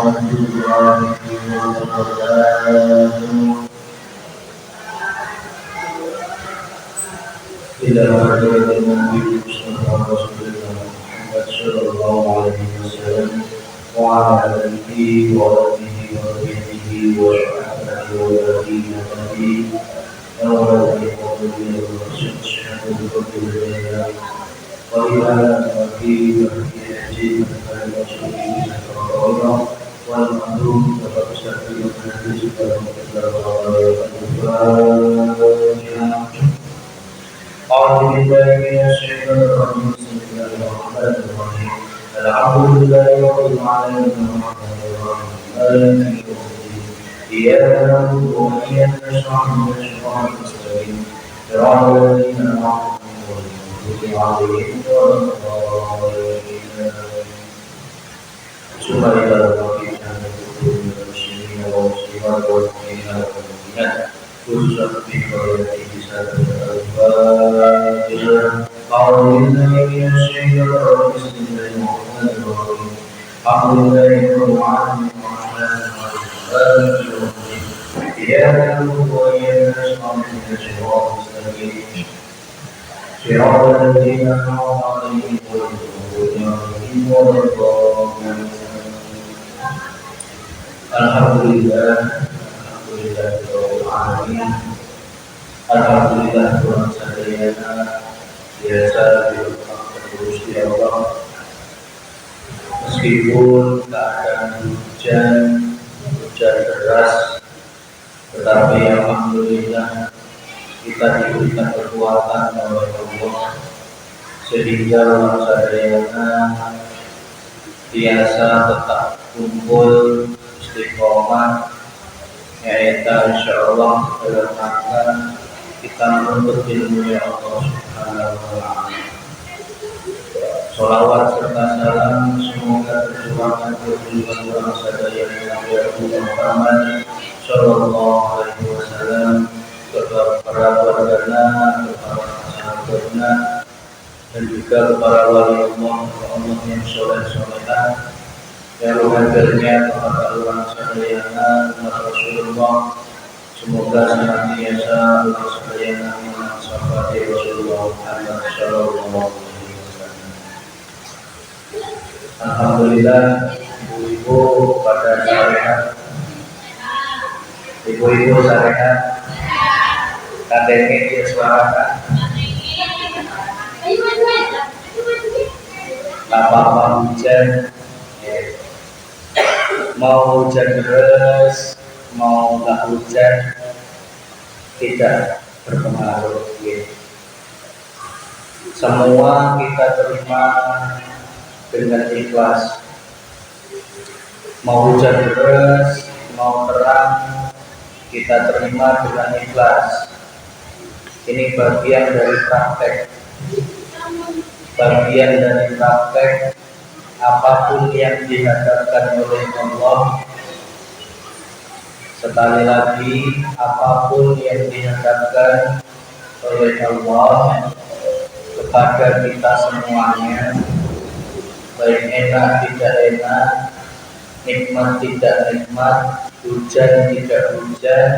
الله وبركاته. إلى حضرة النبي المصطفى رسول الله محمد صلى الله عليه وسلم وعلى آله وصحبه وبيته وصحبه والذين آمنوا والذين قبلوا الرسول شهادة الفضل لله وإلى أبي وحياته المسلمين الله والمظلوم وتقصد الحديث أعوذ بالله من الشيطان الرجيم بسم الله الرحمن الرحيم الحمد لله رب العالمين الرحمن الرحيم مالك يوم الدين إياك نعبد وإياك نستعين اهدنا الصراط المستقيم صراط الذين أنعمت عليهم غير المغضوب عليهم supaya kita muslimin wa muslimat wa mu'minin wa mu'minat khususnya di komunitas bisa al-Fatihah. A'udzubillahi minasyaitonir rajim. Bismillahirrahmanirrahim. Alhamdulillahirabbil alamin arrahmanirrahim. Iyyaka na'budu wa iyyaka nasta'in ihdinas siratal ladzina an'amta 'alaihim ghairil maghdubi 'alaihim waladdallin. Alhamdulillah, alhamdulillah, alhamdulillah Tuhan sadayana biasa diberkati Gusti Allah. Meskipun keadaan hujan deras, tetapi alhamdulillah kita diberikan kekuatan oleh Allah sehingga Tuhan sadayana biasa tetap kumpul istiqomah, yaitu insyaallah dalam rangka kita menuntut ilmu Allah Subhanahu wa Ta'ala. Sholawat serta salam semoga tercurahkan kepada bangsa dan Nabi Muhammad Sallallahu Alaihi Wasallam, kepada para warganya, kepada sahabatnya, dan juga kepada wali Allah yang soleh-solehah yang mengajarnya kepada orang sadayana kepada Rasulullah. Semoga senantiasa Allah sadayana menasabati Rasulullah Muhammad sallallahu alaihi wasallam. Alhamdulillah, ibu-ibu pada syariat, ibu-ibu syariat, kadangnya dia suarakan. Apa hujan, mau hujan deras, mau nggak hujan, tidak berpengaruh. Semua kita terima dengan ikhlas. Mau hujan deras, mau terang, kita terima dengan ikhlas. Ini bagian dari praktek. Bagian dari praktek apapun yang dihadapkan oleh Allah. Sekali lagi, apapun yang dihadapkan oleh Allah kepada kita semuanya, baik enak tidak enak, nikmat tidak nikmat, hujan tidak hujan,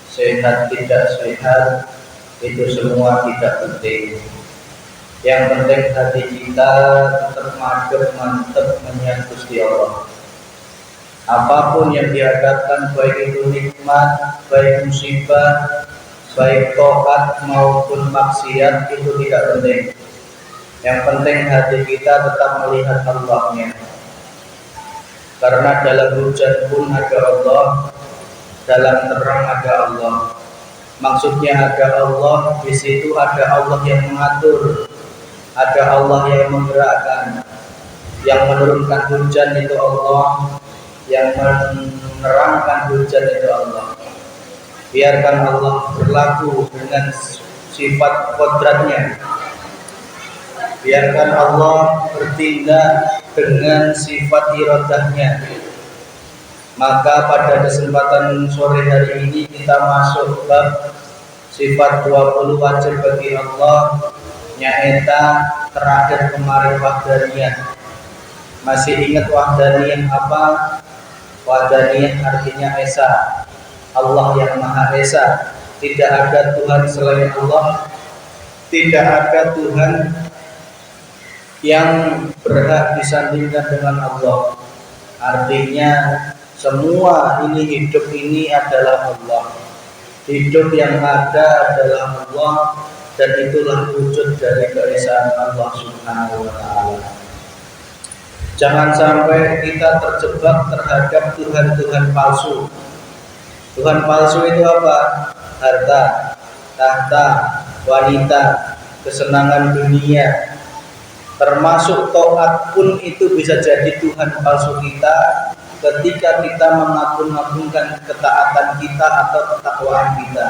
sehat tidak sehat, itu semua tidak penting. Yang penting hati kita tetap mantap menyatu Gusti Allah. Apapun yang dihadapkan, baik itu nikmat, baik musibah, baik taat maupun maksiat, itu tidak penting. Yang penting hati kita tetap melihat Allahnya. Karena dalam hujan pun ada Allah, dalam terang ada Allah. Maksudnya ada Allah, di situ ada Allah yang mengatur. Ada Allah yang menggerakkan, yang menurunkan hujan itu Allah, yang menerangkan hujan itu Allah. Biarkan Allah berlaku dengan sifat kodratnya. Biarkan Allah bertindak dengan sifat iradahnya. Maka pada kesempatan sore hari ini kita masuk bab sifat 20 wajib bagi Allah. Nyaeta terakhir kemarin wahdaniyah. Masih ingat wahdaniyah apa? Wahdaniyah artinya esa, Allah yang Maha Esa. Tidak ada Tuhan selain Allah, tidak ada Tuhan yang berhak disandingkan dengan Allah. Artinya semua ini hidup ini adalah Allah. Hidup yang ada adalah Allah, dan itulah wujud dari keesaan Allah Subhanahu wa taala. Jangan sampai kita terjebak terhadap Tuhan-Tuhan palsu. Tuhan palsu itu apa? Harta, tahta, wanita, kesenangan dunia, termasuk taat pun itu bisa jadi Tuhan palsu kita ketika kita mengagung-agungkan ketaatan kita atau ketakwaan kita.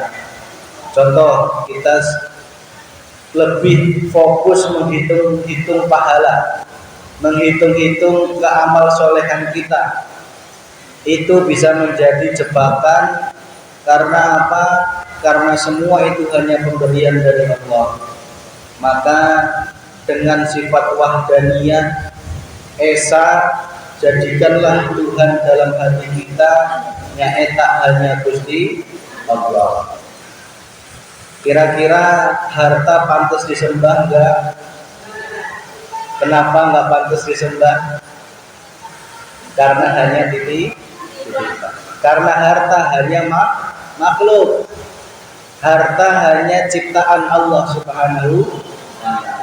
Contoh, kita lebih fokus menghitung pahala, menghitung keamal solehan kita. Itu bisa menjadi jebakan. Karena apa? Karena semua itu hanya pemberian dari Allah. Maka dengan sifat wahdaniyah, esa, jadikanlah Tuhan dalam hati kita nyaeta hanya Gusti Allah. Kira-kira harta pantas disembah enggak? Kenapa enggak pantas disembah? Karena hanya titipan. Karena harta hanya makhluk. Harta hanya ciptaan Allah Subhanahu wa taala.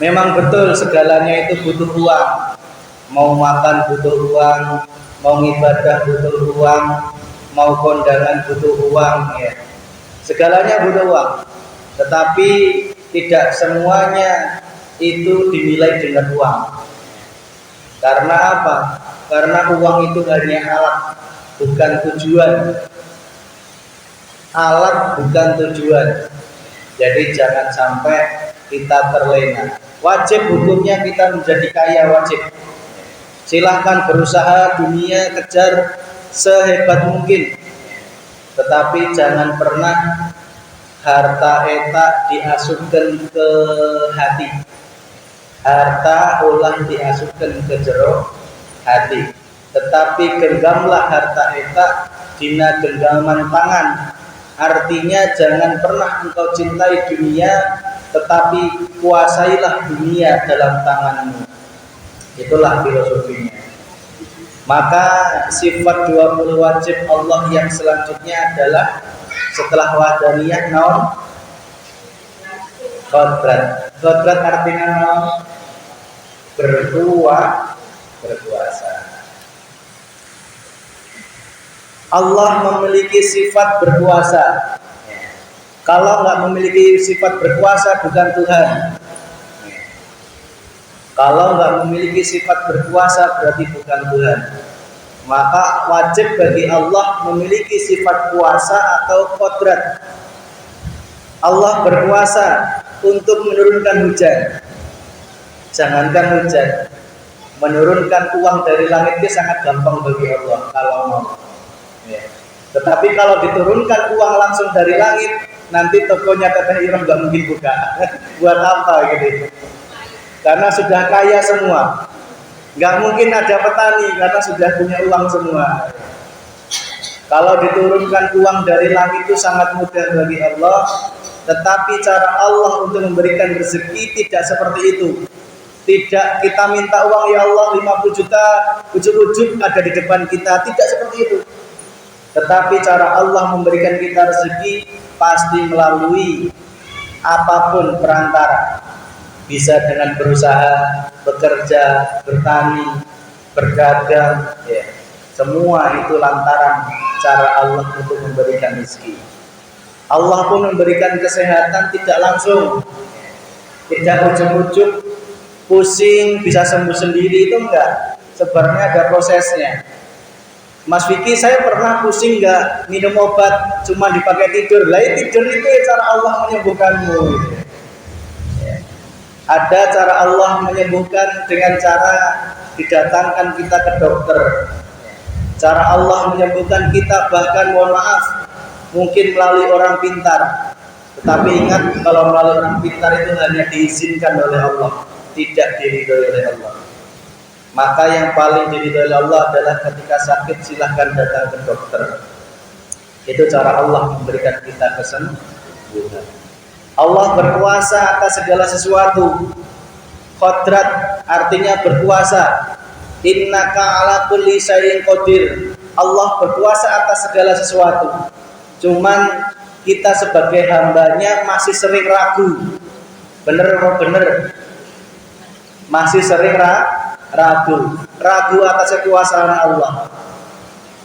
Memang betul segalanya itu butuh uang. Mau makan butuh uang, mau ibadah butuh uang, mau kondangan butuh uang, ya. Segalanya butuh uang. Tetapi tidak semuanya itu dinilai dengan uang. Karena apa? Karena uang itu hanya alat, bukan tujuan. Alat bukan tujuan. Jadi jangan sampai kita terlena. Wajib hukumnya kita menjadi kaya, wajib. Silahkan berusaha dunia, kejar sehebat mungkin. Tetapi jangan pernah harta eta diasupkan ke hati. Harta ulah diasupkan ke jero hati. Tetapi genggamlah harta eta dina genggaman tangan. Artinya jangan pernah engkau cintai dunia, tetapi kuasailah dunia dalam tanganmu. Itulah filosofinya. Maka sifat 20 wajib Allah yang selanjutnya adalah setelah wahdaniyah naon? Qadrat. Qadrat artinya naon? Berkuasa. Allah memiliki sifat berkuasa. Kalau nggak memiliki sifat berkuasa bukan Tuhan. Kalau nggak memiliki sifat berkuasa berarti bukan Tuhan. Maka wajib bagi Allah memiliki sifat kuasa atau qadrat. Allah berkuasa untuk menurunkan hujan. Jangankan hujan, menurunkan uang dari langit itu sangat gampang bagi Allah kalau mau. Ya. Tetapi kalau diturunkan uang langsung dari langit, nanti tokonya Teteh Irem nggak mungkin buka. Buat apa gitu? Karena sudah kaya semua. Nggak mungkin ada petani karena sudah punya uang semua. Kalau diturunkan uang dari langit itu sangat mudah bagi Allah. Tetapi cara Allah untuk memberikan rezeki tidak seperti itu. Tidak kita minta uang, ya Allah 50 juta, ujuk-ujuk ada di depan kita. Tidak seperti itu. Tetapi cara Allah memberikan kita rezeki pasti melalui apapun perantara. Bisa dengan berusaha, bekerja, bertani, berdagang, ya. Semua itu lantaran cara Allah untuk memberikan rezeki. Allah pun memberikan kesehatan tidak langsung, tidak ujuk-ujuk, pusing bisa sembuh sendiri, itu enggak. Sebenarnya ada prosesnya. Mas Vicky, saya pernah pusing enggak minum obat, cuma dipakai tidur. Lah tidur itu ya cara Allah menyembuhkanmu. Ada cara Allah menyembuhkan dengan cara didatangkan kita ke dokter. Cara Allah menyembuhkan kita bahkan mohon maaf mungkin melalui orang pintar. Tetapi ingat kalau melalui orang pintar itu hanya diizinkan oleh Allah, tidak diridhoi oleh Allah. Maka yang paling diridhoi Allah adalah ketika sakit silahkan datang ke dokter. Itu cara Allah memberikan kita kesembuhan. Allah berkuasa atas segala sesuatu. Qadrat artinya berkuasa. Innaka ala kulli syai'in qadir. Allah berkuasa atas segala sesuatu. Cuman kita sebagai hambanya masih sering ragu. Bener apa bener? Masih sering ragu atas kekuasaan Allah.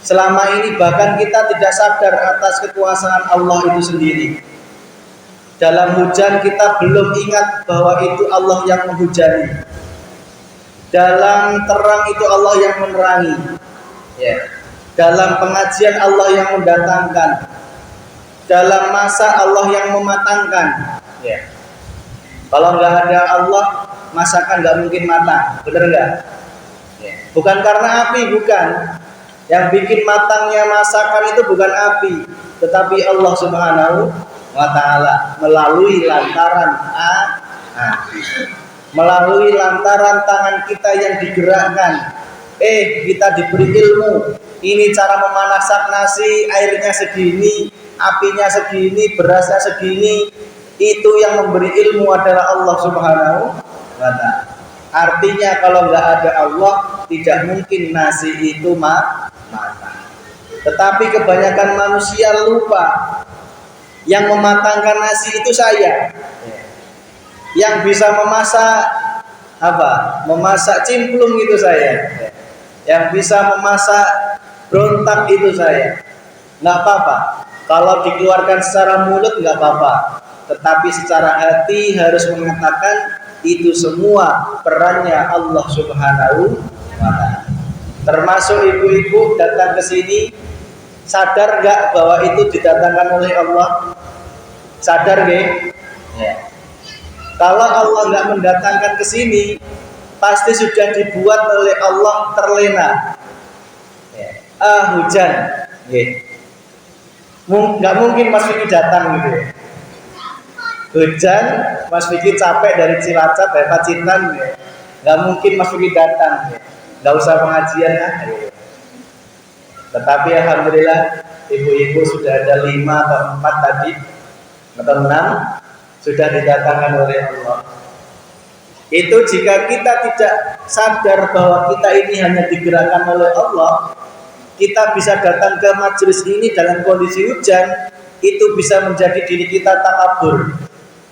Selama ini bahkan kita tidak sadar atas kekuasaan Allah itu sendiri. Dalam hujan kita belum ingat bahwa itu Allah yang menghujani. Dalam terang itu Allah yang menerangi. Ya. Dalam pengajian Allah yang mendatangkan. Dalam masa Allah yang mematangkan. Ya. Kalau nggak ada Allah, masakan nggak mungkin matang, bener nggak? Ya. Bukan karena api, bukan. Yang bikin matangnya masakan itu bukan api, tetapi Allah Subhanahu wa Ta'ala melalui lantaran melalui lantaran tangan kita yang digerakkan. Kita diberi ilmu. Ini cara memasak nasi, airnya segini, apinya segini, berasnya segini. Itu yang memberi ilmu adalah Allah Subhanahu wa Ta'ala. Artinya kalau nggak ada Allah, tidak mungkin nasi itu matang. Tetapi kebanyakan manusia lupa, yang mematangkan nasi itu saya. Yang bisa memasak apa? Memasak cimplung itu saya. Yang bisa memasak berontak itu saya. Nggak apa-apa. Kalau dikeluarkan secara mulut nggak apa-apa. Tetapi secara hati harus mengatakan itu semua perannya Allah Subhanahu wa Ta'ala. Termasuk ibu-ibu datang ke sini, sadar nggak bahwa itu didatangkan oleh Allah? Sadar nggak? Ya. Kalau Allah nggak mendatangkan ke sini, pasti sudah dibuat oleh Allah terlena. Ya. Hujan, ya. Nggak mungkin Mas Vicky datang gitu ya. Hujan, Mas Vicky capek dari Cilacap, dari Pacitan, ya. Nggak mungkin Mas Vicky datang, ya. Nggak usah pengajian, ya. Tetapi alhamdulillah ibu-ibu sudah ada 5 atau 4 tadi atau 6 sudah didatangkan oleh Allah. Itu jika kita tidak sadar bahwa kita ini hanya digerakkan oleh Allah, kita bisa datang ke majelis ini dalam kondisi hujan, itu bisa menjadi diri kita takabur,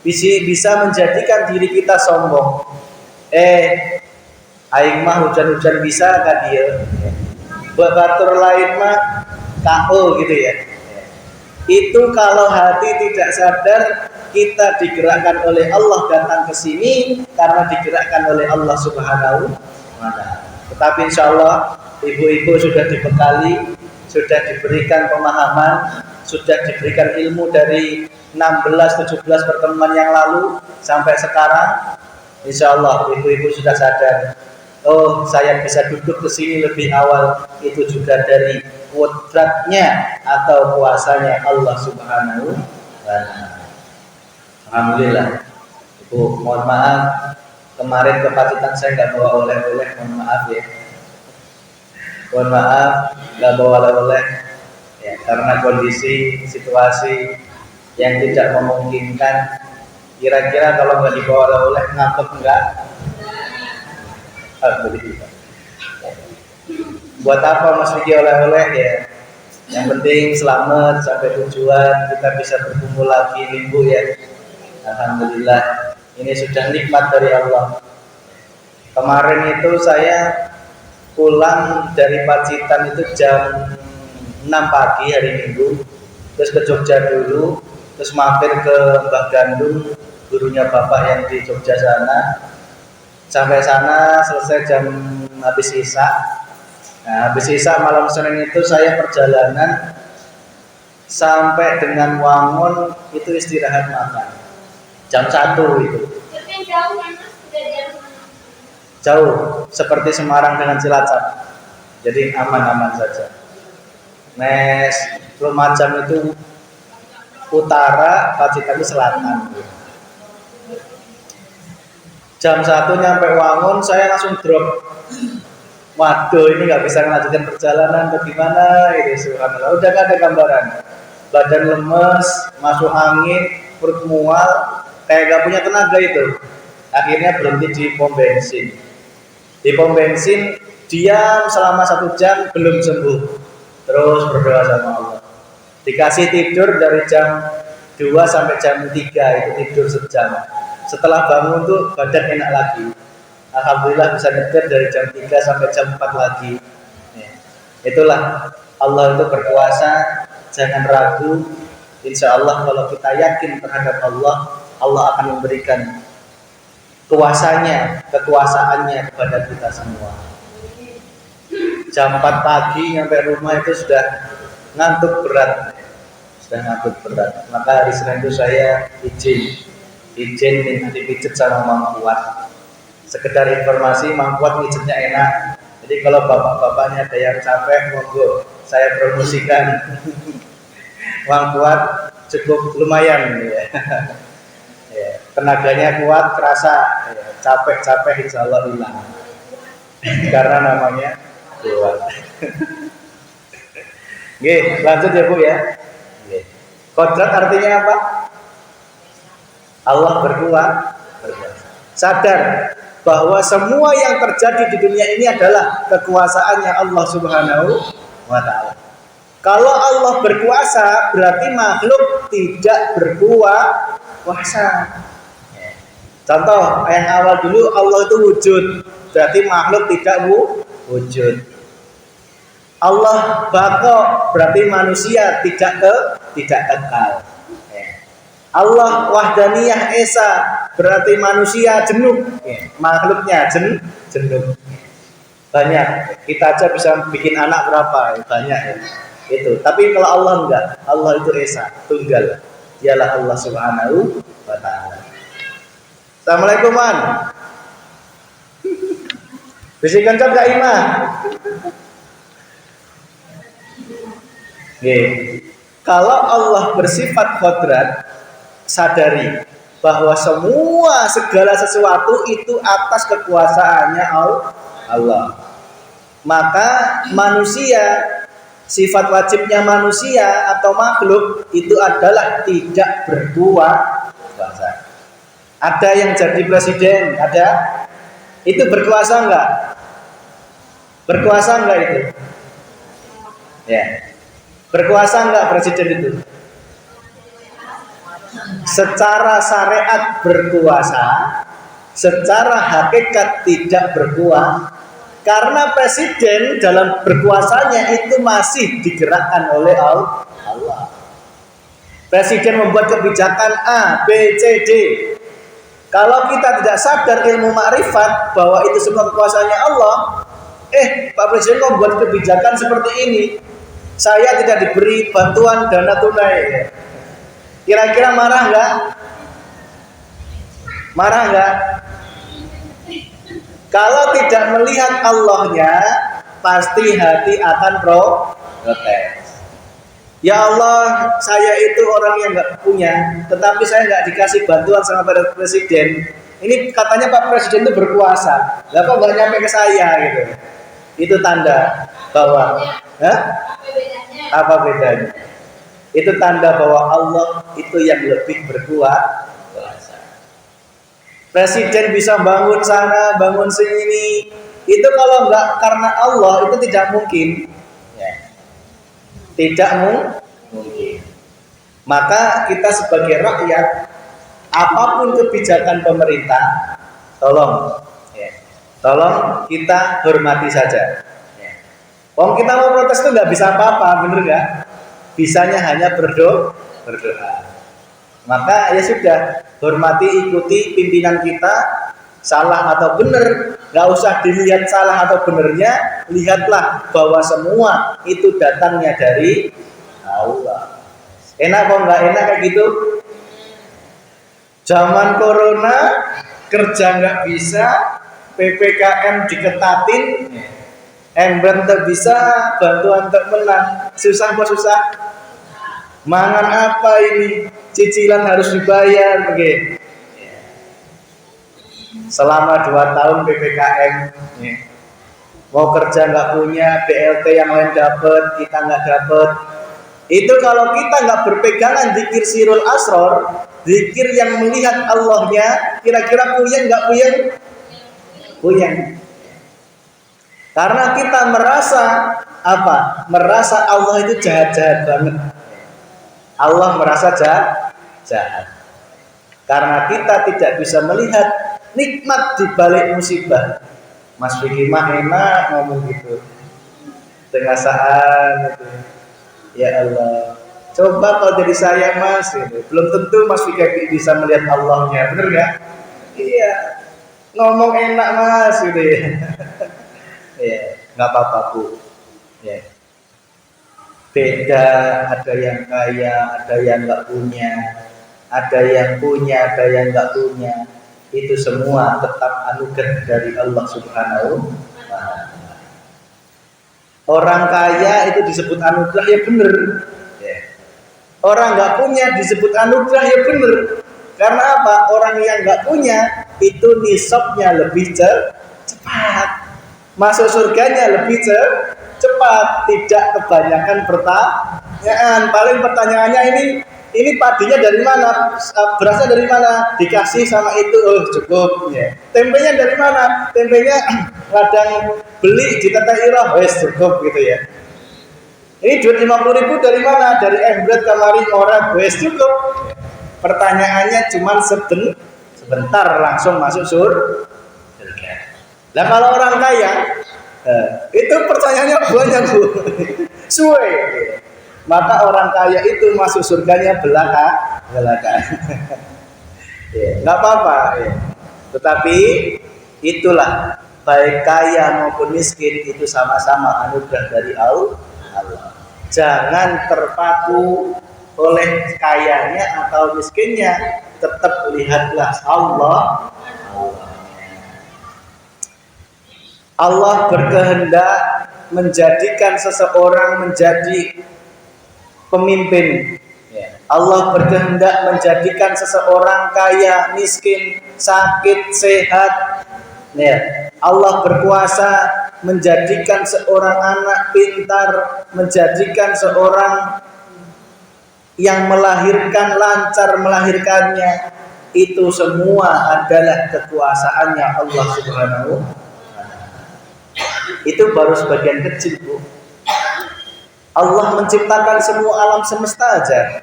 bisa menjadikan diri kita sombong. Aing mah hujan-hujan bisa kan dia. Buat batur lain mah KO gitu ya. Itu kalau hati tidak sadar, kita digerakkan oleh Allah datang ke sini karena digerakkan oleh Allah Subhanahu wa Ta'ala. Tetapi insya Allah ibu-ibu sudah dibekali, sudah diberikan pemahaman, sudah diberikan ilmu dari 16-17 pertemuan yang lalu sampai sekarang. Insya Allah ibu-ibu sudah sadar. Oh, saya bisa duduk ke sini lebih awal itu juga dari kudratnya atau kuasanya Allah Subhanahu wa Ta'ala. Alhamdulillah. Ibu, mohon maaf kemarin ke Pacitan saya nggak bawa oleh-oleh, mohon maaf ya. Mohon maaf nggak bawa oleh-oleh ya, karena kondisi situasi yang tidak memungkinkan. Kira-kira kalau nggak dibawa oleh-oleh ngambek enggak? Alhamdulillah. Buat apa Mas Vicky oleh-oleh ya? Yang penting selamat sampai tujuan, kita bisa berkumpul lagi minggu ya. Alhamdulillah, ini sudah nikmat dari Allah. Kemarin itu saya pulang dari Pacitan itu jam 6 pagi hari Minggu, terus ke Jogja dulu, terus mampir ke Mbah Gandung, gurunya bapak yang di Jogja sana. Sampai sana selesai jam habis isya. Nah, habis isya malam Senin itu saya perjalanan sampai dengan Wangun itu istirahat makan. Jam 1 itu. Jauh, seperti Semarang dengan Cilacap. Jadi aman-aman saja. Nes Lumajang itu utara, Pacitan itu selatan. Jam 1 nyampe Wangun, saya langsung drop. Waduh, ini nggak bisa melanjutkan perjalanan atau gimana itu, subhanallah. Udah gak ada gambaran. Badan lemes, masuk angin, perut mual, kayak gak punya tenaga itu. Akhirnya berhenti di pom bensin. Di pom bensin diam selama 1 jam belum sembuh. Terus berdoa sama Allah. Dikasih tidur dari jam 2 sampai jam 3 itu tidur sejam. Setelah bangun tuh badan enak lagi. Alhamdulillah bisa nyetir dari jam 3 sampai jam 4 lagi. Ya. Itulah Allah itu berkuasa, jangan ragu. Insya Allah kalau kita yakin terhadap Allah, Allah akan memberikan kuasanya, kekuasaannya kepada kita semua. Jam 4 pagi sampai rumah itu sudah ngantuk berat. Maka hari Senin itu saya izin minta dipijet sama Mang Kuat. Sekedar informasi, Mang Kuat pijetnya enak. Jadi kalau bapak-bapaknya ada yang capek, monggo saya promosikan. Mang Kuat cukup lumayan ya. Ya, tenaganya kuat, terasa ya, capek-capek insya Allah hilang. Karena namanya kuat. Oke, lanjut ya Bu ya. Kodrat artinya apa? Allah berkuasa. Sadar bahwa semua yang terjadi di dunia ini adalah kekuasaannya Allah Subhanahu wa Ta'ala. Kalau Allah berkuasa, berarti makhluk tidak berkuasa. Contoh yang awal dulu, Allah itu wujud, berarti makhluk tidak wujud. Allah baqo, berarti manusia tidak kekal. Allah wahdaniyah esa, berarti manusia jenuh, makhluknya jenuh. Banyak, kita aja bisa bikin anak berapa, banyak ya. Itu. Tapi kalau Allah enggak, Allah itu esa, tunggal. Dialah Allah Subhanahu wa Ta'ala. Assalamualaikum man. Bisikan cok Kak Ima. Kalau Allah bersifat kodrat, sadari bahwa segala sesuatu itu atas kekuasaannya Allah. Maka manusia, sifat wajibnya manusia atau makhluk itu adalah tidak berkuasa. Ada yang jadi presiden, ada. Itu berkuasa enggak? Berkuasa enggak itu? Ya. Berkuasa enggak presiden itu? Secara syariat berkuasa, secara hakikat tidak berkuasa. Karena presiden dalam berkuasanya itu masih digerakkan oleh Allah. Presiden membuat kebijakan A, B, C, D. Kalau kita tidak sadar ilmu makrifat bahwa itu semua kekuasaannya Allah, Pak Presiden kok membuat kebijakan seperti ini? Saya tidak diberi bantuan dana tunai. Kira-kira marah enggak? Marah enggak? Kalau tidak melihat Allahnya, pasti hati akan protes. Ya Allah, saya itu orang yang nggak punya, tetapi saya nggak dikasih bantuan sama Pak Presiden. Ini katanya Pak Presiden itu berkuasa, lah kok nggak nyampe ke saya gitu. Itu tanda bahwa, apa bedanya? Itu tanda bahwa Allah itu yang lebih berkuasa. Presiden bisa bangun sana, bangun sini. Itu kalau nggak karena Allah itu tidak mungkin. Tidak mungkin. Maka kita sebagai rakyat, apapun kebijakan pemerintah, tolong kita hormati saja. Kita mau protes itu nggak bisa apa-apa, bener nggak? Bisanya hanya berdoa. Maka ya sudah, hormati, ikuti pimpinan kita, salah atau benar, nggak usah dilihat salah atau benernya, lihatlah bahwa semua itu datangnya dari Allah. Enak kok nggak enak kayak gitu? Zaman corona, kerja nggak bisa, PPKM diketatin, ember tak bisa, bantuan tak menang, susah kok susah. Mangan apa ini? Cicilan harus dibayar, okay. Selama 2 tahun PPKM, Mau kerja nggak punya, BLT yang lain dapat, kita nggak dapat. Itu kalau kita nggak berpegangan zikir sirul asror, zikir yang melihat Allahnya, kira-kira puyeng nggak puyeng? Puyeng. Karena kita merasa apa? Merasa Allah itu jahat-jahat banget. Allah merasa jahat. Karena kita tidak bisa melihat nikmat di balik musibah. Mas Vicky mah enak ngomong gitu. Tengasaan gitu. Ya Allah. Coba kalau jadi saya Mas, gitu. Belum tentu Mas Vicky bisa melihat Allahnya, bener nggak? Iya. Ngomong enak Mas gitu ya. Ya, nggak apa-apa Bu. Ya. Beda, ada yang kaya, ada yang nggak punya, ada yang punya, ada yang nggak punya. Itu semua tetap anugerah dari Allah Subhanahu wa Ta'ala. Orang kaya itu disebut anugerah, ya bener. Ya. Orang nggak punya disebut anugerah, ya bener. Karena apa? Orang yang nggak punya itu nisabnya lebih cepat, masuk surganya lebih cepat, tidak kebanyakan pertanyaan. Paling pertanyaannya ini padinya dari mana, berasnya dari mana, dikasih sama itu, oh cukup ya. Tempenya dari mana, tempenya kadang beli di Tata Irah, wes cukup gitu ya. Ini duit 50.000 dari mana, dari Embret kamari orang, wes cukup. Pertanyaannya cuma sebentar langsung masuk surga. Nah kalau orang kaya itu pertanyaannya banyak Bu, suwe. Maka orang kaya itu masuk surganya belaka. Ya, nggak apa-apa. Ya. Tetapi itulah baik kaya maupun miskin itu sama-sama anugerah dari Allah. Jangan terpaku oleh kayanya atau miskinnya, tetap lihatlah Allah. Allah berkehendak menjadikan seseorang menjadi pemimpin. Allah berkehendak menjadikan seseorang kaya, miskin, sakit, sehat. Allah berkuasa menjadikan seorang anak pintar, menjadikan seorang yang melahirkan lancar melahirkannya. Itu semua adalah kekuasaannya Allah Subhanahu. Itu baru sebagian kecil Bu. Allah menciptakan semua alam semesta aja.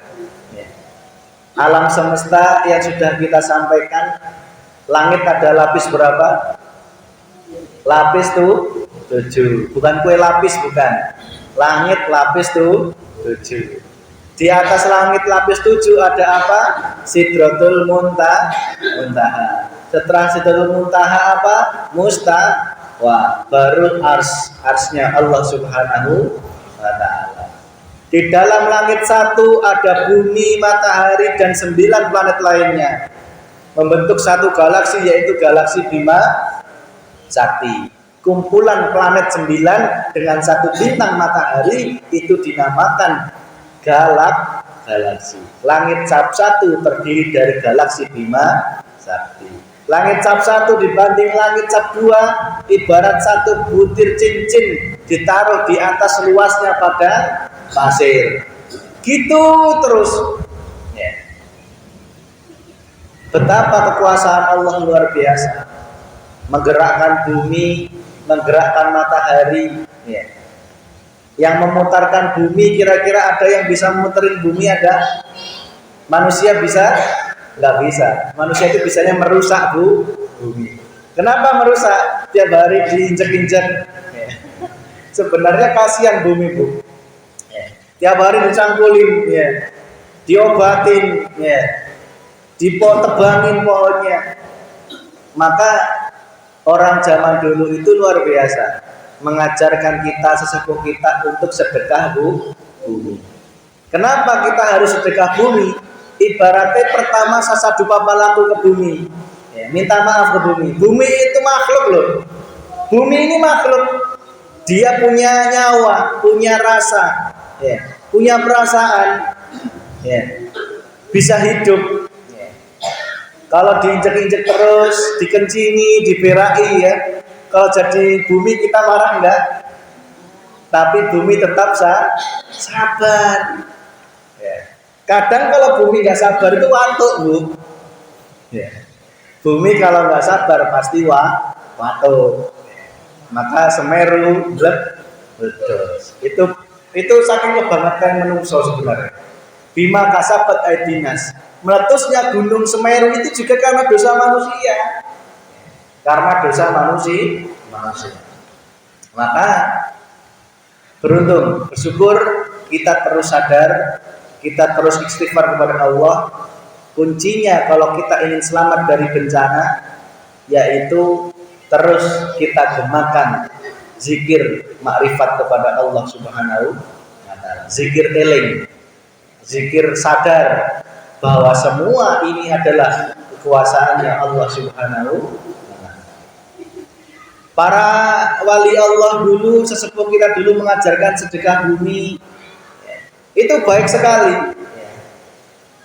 Alam semesta yang sudah kita sampaikan, langit ada lapis berapa? Lapis tuh 7. Bukan kue lapis, bukan. Langit lapis tuh 7. Di atas langit lapis 7 ada apa? Sidratul Muntaha. Setelah Sidratul Muntaha apa? Wah, baru arsnya Allah Subhanahu wa Ta'ala. Di dalam langit 1 ada bumi, matahari, dan 9 planet lainnya, membentuk satu galaksi, yaitu galaksi Bima Sakti. Kumpulan planet 9 dengan satu bintang matahari itu dinamakan galaksi. Langit cap 1 terdiri dari galaksi Bima Sakti. Langit cap 1 dibanding langit cap 2 ibarat satu butir cincin ditaruh di atas luasnya padang pasir. Gitu terus. Betapa kekuasaan Allah luar biasa. Menggerakkan bumi, menggerakkan matahari. Yang memutarkan bumi, kira-kira ada yang bisa memuterin bumi ada? Manusia bisa? Nggak bisa. Manusia itu bisanya merusak bumi. Kenapa merusak? Tiap hari diinjek-injek. Sebenarnya kasihan bumi Bu. Tiap hari dicangkulin, diobatin, dipotebangin pohonnya. Maka orang zaman dulu itu luar biasa, mengajarkan kita, sesepuh kita untuk sedekah bumi. Kenapa kita harus sedekah bumi? Ibaratnya pertama sasadu papalaku ke bumi, minta maaf ke bumi. Bumi itu makhluk loh. Bumi ini makhluk, dia punya nyawa, punya rasa, punya perasaan, bisa hidup. Kalau diinjek-injek terus, dikencini, diberai, Kalau jadi bumi kita marah enggak? Tapi bumi tetap sabar. Ya. Kadang kalau bumi nggak sabar itu watuk, Bu. Ya. Bumi kalau nggak sabar pasti watuk. Maka Semeru meledos. Itu saking kebangetan menungso sebenarnya. Bima kasabat aidinas. Meletusnya gunung Semeru itu juga karena dosa manusia. Karena dosa manusia. Maka beruntung, bersyukur kita terus sadar, kita terus istighfar kepada Allah. Kuncinya kalau kita ingin selamat dari bencana, yaitu terus kita gemakan zikir makrifat kepada Allah Subhanahu wa Ta'ala. Zikir eling, zikir sadar bahwa semua ini adalah kekuasaannya Allah Subhanahu wa Ta'ala. Para wali Allah dulu, sesepuh kita dulu mengajarkan sedekah bumi. Itu baik sekali.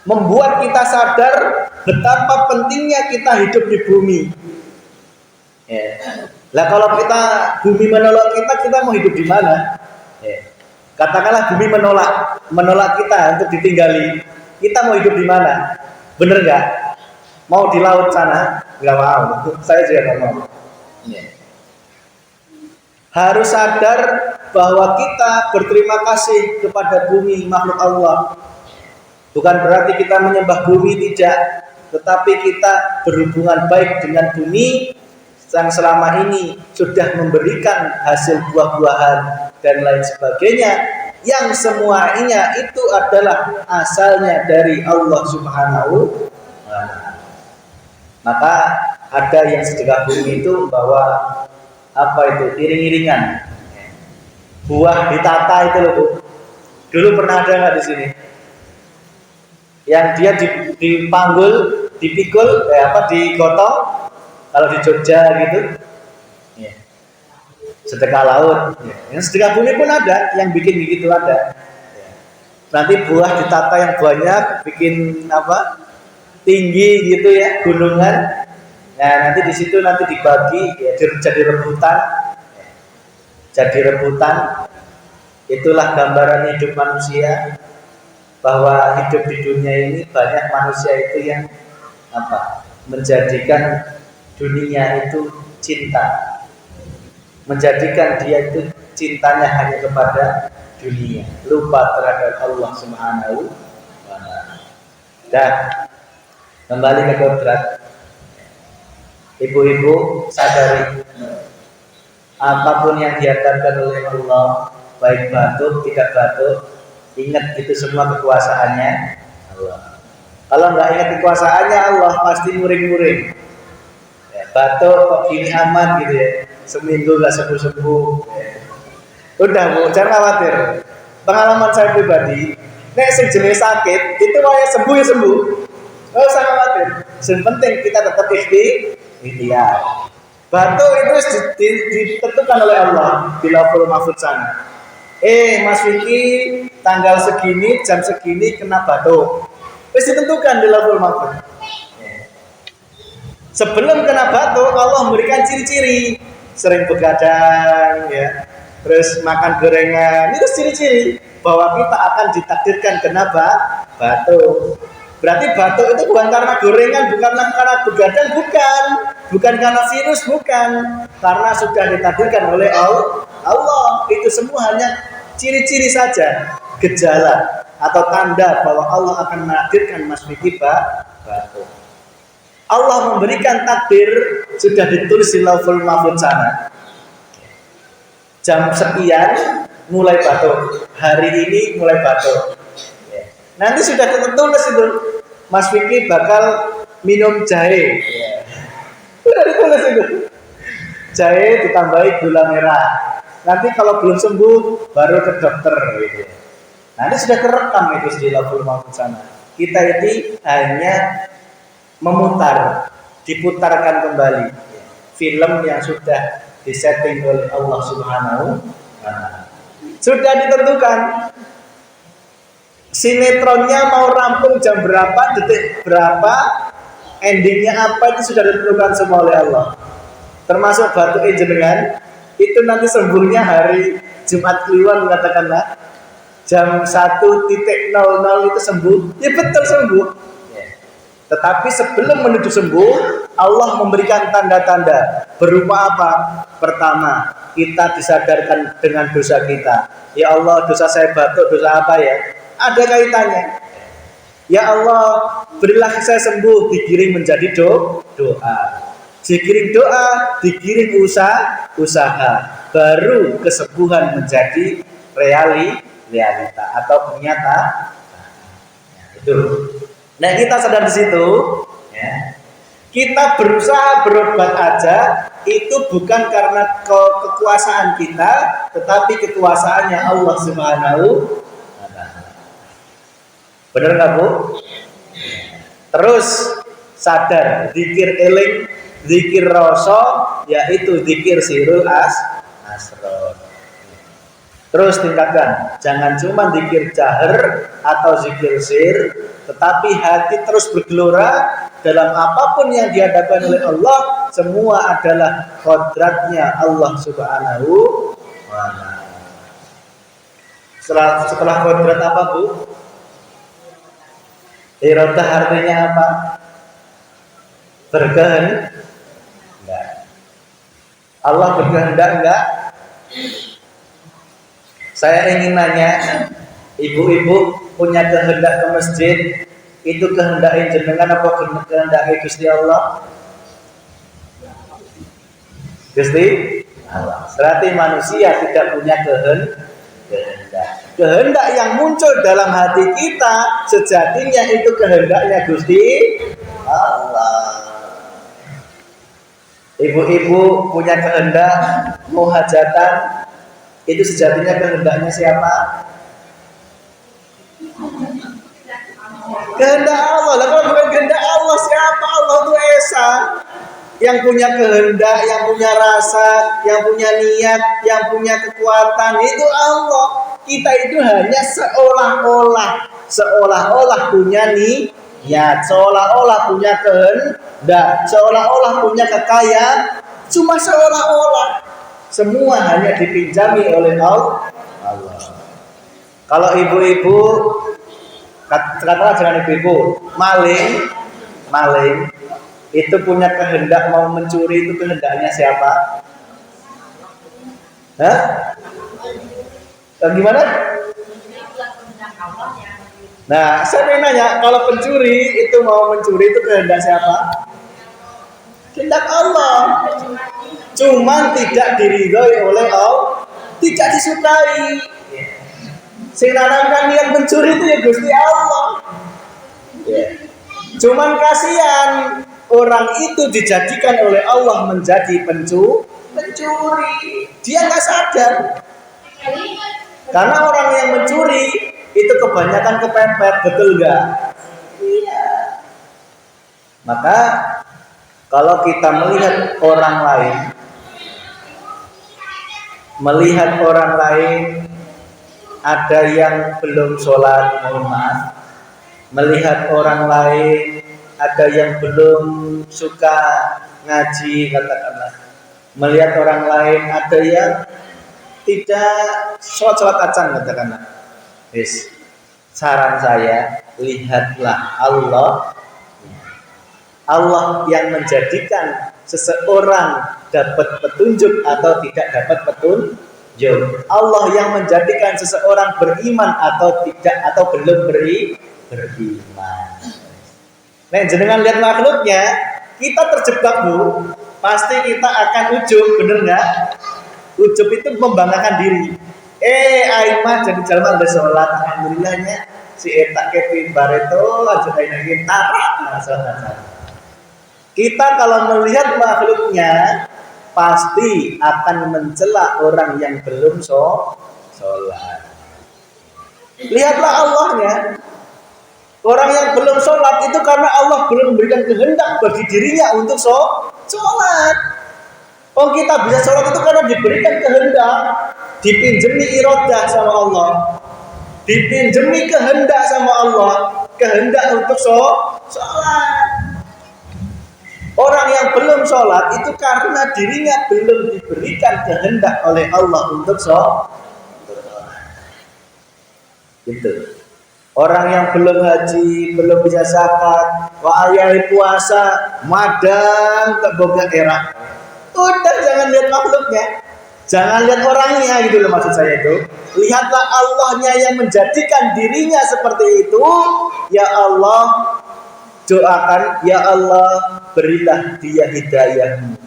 Membuat kita sadar betapa pentingnya kita hidup di bumi. Lah kalau bumi menolak kita mau hidup di mana? Katakanlah bumi menolak kita untuk ditinggali. Kita mau hidup di mana? Bener nggak? Mau di laut sana? Nggak mau. Saya juga nggak mau. Harus sadar bahwa kita berterima kasih kepada bumi makhluk Allah. Bukan berarti kita menyembah bumi, tidak, tetapi kita berhubungan baik dengan bumi yang selama ini sudah memberikan hasil buah-buahan dan lain sebagainya, yang semuanya itu adalah asalnya dari Allah Subhanahu wa Ta'ala. Maka ada yang sedekah bumi itu bahwa apa itu, iring-iringan buah ditata itu loh, Bu. Dulu pernah ada nggak di sini yang dia dipanggul, dipikul, digotong kalau di Jogja gitu, sedekah laut. Yang sedekah bumi pun ada, yang bikin begitu ada. Nanti buah ditata yang banyak, bikin tinggi gitu ya, gunungan. Nah nanti di situ nanti dibagi, ya, jadi rebutan. Itulah gambaran hidup manusia, bahwa hidup di dunia ini banyak manusia itu yang menjadikan dunia itu cinta, menjadikan dia itu cintanya hanya kepada dunia, lupa terhadap Allah Subhanahu wa Ta'ala. Dan kembali ke kodrat. Ibu-ibu sadari, apapun yang diajarkan oleh Allah, baik batuk, tidak batuk, ingat itu semua kekuasaannya Allah. Kalau nggak ingat kekuasaannya Allah, pasti muring-muring. Batuk kok gini aman gitu ya, seminggu nggak sembuh-sembuh. Udah Bu, jangan khawatir. Pengalaman saya pribadi, nek sing jenis sakit itu mau sembuh ya sembuh, nggak usah khawatir. Yang penting kita tetap ikhtiar. Batuk itu ditentukan oleh Allah di Lauhul Mahfuz sana. Mas Vicky tanggal segini jam segini kena batuk. Wis ditentukan di Lauhul Mahfuz. Sebelum kena batuk Allah memberikan ciri-ciri, sering begadang ya, terus makan gorengan. Itu ciri-ciri bahwa kita akan ditakdirkan kena batuk. Berarti batuk itu bukan karena gorengan, bukan karena begadang, bukan karena virus, bukan, karena sudah ditakdirkan oleh Allah. Itu semua hanya ciri-ciri saja, gejala atau tanda bahwa Allah akan menakdirkan Mas Vicky batuk. Allah memberikan takdir sudah ditulis di Lauhul Mahfuz sana. Jam sekian mulai batuk, hari ini mulai batuk. Nanti sudah tertulis itu, Mas Vicky bakal minum jahe. Sudah ditulis itu. Jahe ditambahi gula merah. Nanti kalau belum sembuh baru ke dokter gitu. Nanti sudah terekam itu di Lauhul Mahfuz sana. Kita ini hanya diputarkan kembali film yang sudah disetting oleh Allah Subhanahu wa Ta'ala. Sudah ditentukan sinetronnya mau rampung jam berapa, detik berapa, endingnya apa, itu sudah ditentukan semua oleh Allah. termasuk batu jenengan itu nanti sembuhnya hari Jumat Kliwon katakanlah jam 1.00 itu sembuh, ya betul sembuh. Tetapi sebelum menuju sembuh, Allah memberikan tanda-tanda berupa apa? Pertama, kita disadarkan dengan dosa kita. Ya Allah, dosa saya batuk, dosa apa ya? Ada kaitannya. Ya Allah, berilah saya sembuh, digiring menjadi doa. Digiring doa, digiring usaha. Baru kesembuhan menjadi realita atau kenyataan. Itu. Nah, kita sadar di situ, ya. Kita berusaha berobat aja itu bukan karena kekuasaan kita, tetapi kekuasaannya Allah Subhanahu wa Ta'ala. Benar nggak Bu? Terus sadar, zikir eling, zikir rasa, yaitu zikir sirul asrar. Terus tingkatkan, jangan cuma zikir jahar atau zikir sir, tetapi hati terus bergelora dalam apapun yang dihadapkan oleh Allah, semua adalah kodratnya Allah Subhanahu wa Ta'ala. Setelah kodrat apa Bu? Iradah artinya apa? Berkehendak. Allah berkehendak enggak? Saya ingin nanya, ibu-ibu punya kehendak ke masjid, itu kehendak jenengan apa kehendak Gusti Allah? Gusti Allah. Berarti manusia tidak punya kehendak. Kehendak yang muncul dalam hati kita sejatinya itu kehendaknya Gusti Allah. Ibu-ibu punya kehendak mau hajatan, itu sejatinya kehendaknya siapa? Kehendak Allah. Lah kalau bukan kehendak Allah siapa? Allah itu Esa. Yang punya kehendak, yang punya rasa, yang punya niat, yang punya kekuatan itu Allah. Kita itu hanya seolah-olah punya niat, seolah-olah punya kehendak, seolah-olah punya kekayaan, cuma seolah-olah. Semua hanya dipinjami oleh Allah. Kalau ibu-ibu, katakanlah jangan ibu-ibu, maling itu punya kehendak mau mencuri, itu kehendaknya siapa? Hah? Gimana? Nah, saya ingin nanya, kalau pencuri itu mau mencuri itu kehendak siapa? Kehendak Allah. Cuman tidak diridhoi oleh Allah, tidak disukai. Sing nanamkan niat mencuri itu ya Gusti Allah. Cuman kasihan orang itu dijadikan oleh Allah menjadi pencuri. Dia nggak sadar. Karena orang yang mencuri itu kebanyakan kepepet, betul nggak? Iya. Maka kalau kita melihat orang lain ada yang belum sholat, mohon maaf. Melihat orang lain ada yang belum suka ngaji, katakanlah. Melihat orang lain ada yang tidak sholat acan, katakanlah. Saran saya, lihatlah Allah yang menjadikan seseorang dapat petunjuk atau tidak dapat petunjuk. Allah yang menjadikan seseorang beriman atau tidak, atau belum beriman. Nah, jenengan lihat makhluknya, kita terjebak Bu. Pasti kita akan ujub, bener nggak? Ujub itu membanggakan diri. Aimah jadi jalan ada sholat, alhamdulillahnya si etak kepin bareto aja kayak gitar. Kita kalau melihat makhluknya pasti akan mencela orang yang belum sholat. Lihatlah Allahnya. Orang yang belum sholat itu karena Allah belum memberikan kehendak bagi dirinya untuk sholat. Oh, kita bisa sholat itu karena diberikan kehendak, dipinjemi iradah sama Allah, dipinjemi kehendak sama Allah, kehendak untuk sholat. Orang yang belum sholat itu karena dirinya belum diberikan kehendak oleh Allah untuk sholat. Gitu. Orang yang belum haji, belum bisa zakat, ayai puasa, madang ke boga era. Udah, jangan lihat makhluknya, jangan lihat orangnya gitu loh, maksud saya itu. Lihatlah Allahnya yang menjadikan dirinya seperti itu. Ya Allah, doakan, ya Allah, berilah dia hidayahmu.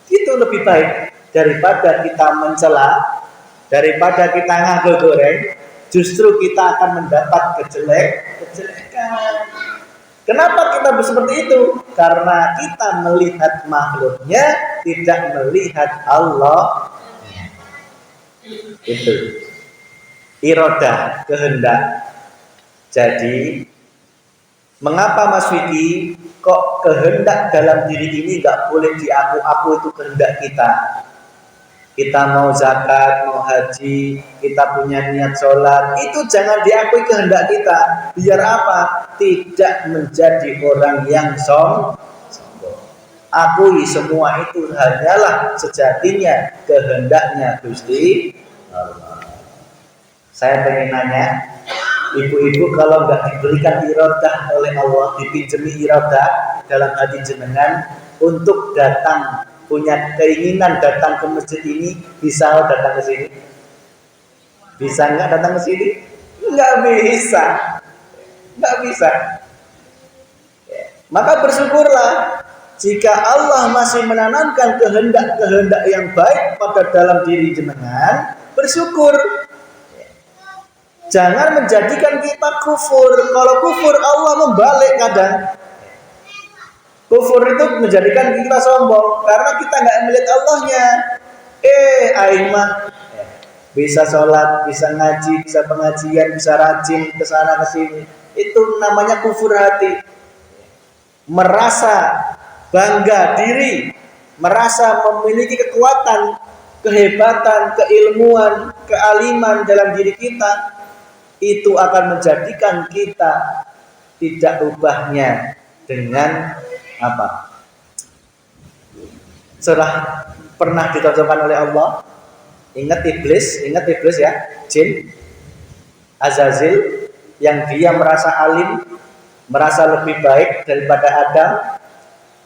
Itu lebih baik daripada kita mencela, daripada kita ngaku goreng. Justru kita akan mendapat kejelekan. Kenapa kita seperti itu? Karena kita melihat makhluknya, tidak melihat Allah. Itu iroda, kehendak. Jadi mengapa Mas Vicky kok kehendak dalam diri ini nggak boleh diaku-aku itu kehendak kita? Kita mau zakat, mau haji, kita punya niat sholat, itu jangan diakui kehendak kita. Biar apa? Tidak menjadi orang yang sombong. Akui semua itu hanyalah sejatinya kehendaknya Gusti Allah. Saya pengen nanya, ibu-ibu kalau nggak diberikan iradah oleh Allah, dipinjemi iradah dalam hati jenengan untuk datang, punya keinginan datang ke masjid ini, bisa datang ke sini? Bisa nggak datang ke sini? Nggak bisa, nggak bisa. Maka bersyukurlah jika Allah masih menanamkan kehendak-kehendak yang baik pada dalam diri jenengan. Bersyukur. Jangan menjadikan kita kufur. Kalau kufur Allah membalik kadang. Kufur itu menjadikan kita sombong karena kita nggak melihat Allahnya. Aing mah bisa sholat, bisa ngaji, bisa pengajian, bisa rajin ke sana ke sini. Itu namanya kufur hati. Merasa bangga diri, merasa memiliki kekuatan, kehebatan, keilmuan, kealiman dalam diri kita, itu akan menjadikan kita tidak ubahnya dengan apa? Surah pernah ditonjolkan oleh Allah. Ingat iblis ya, jin Azazil yang dia merasa alim, merasa lebih baik daripada Adam,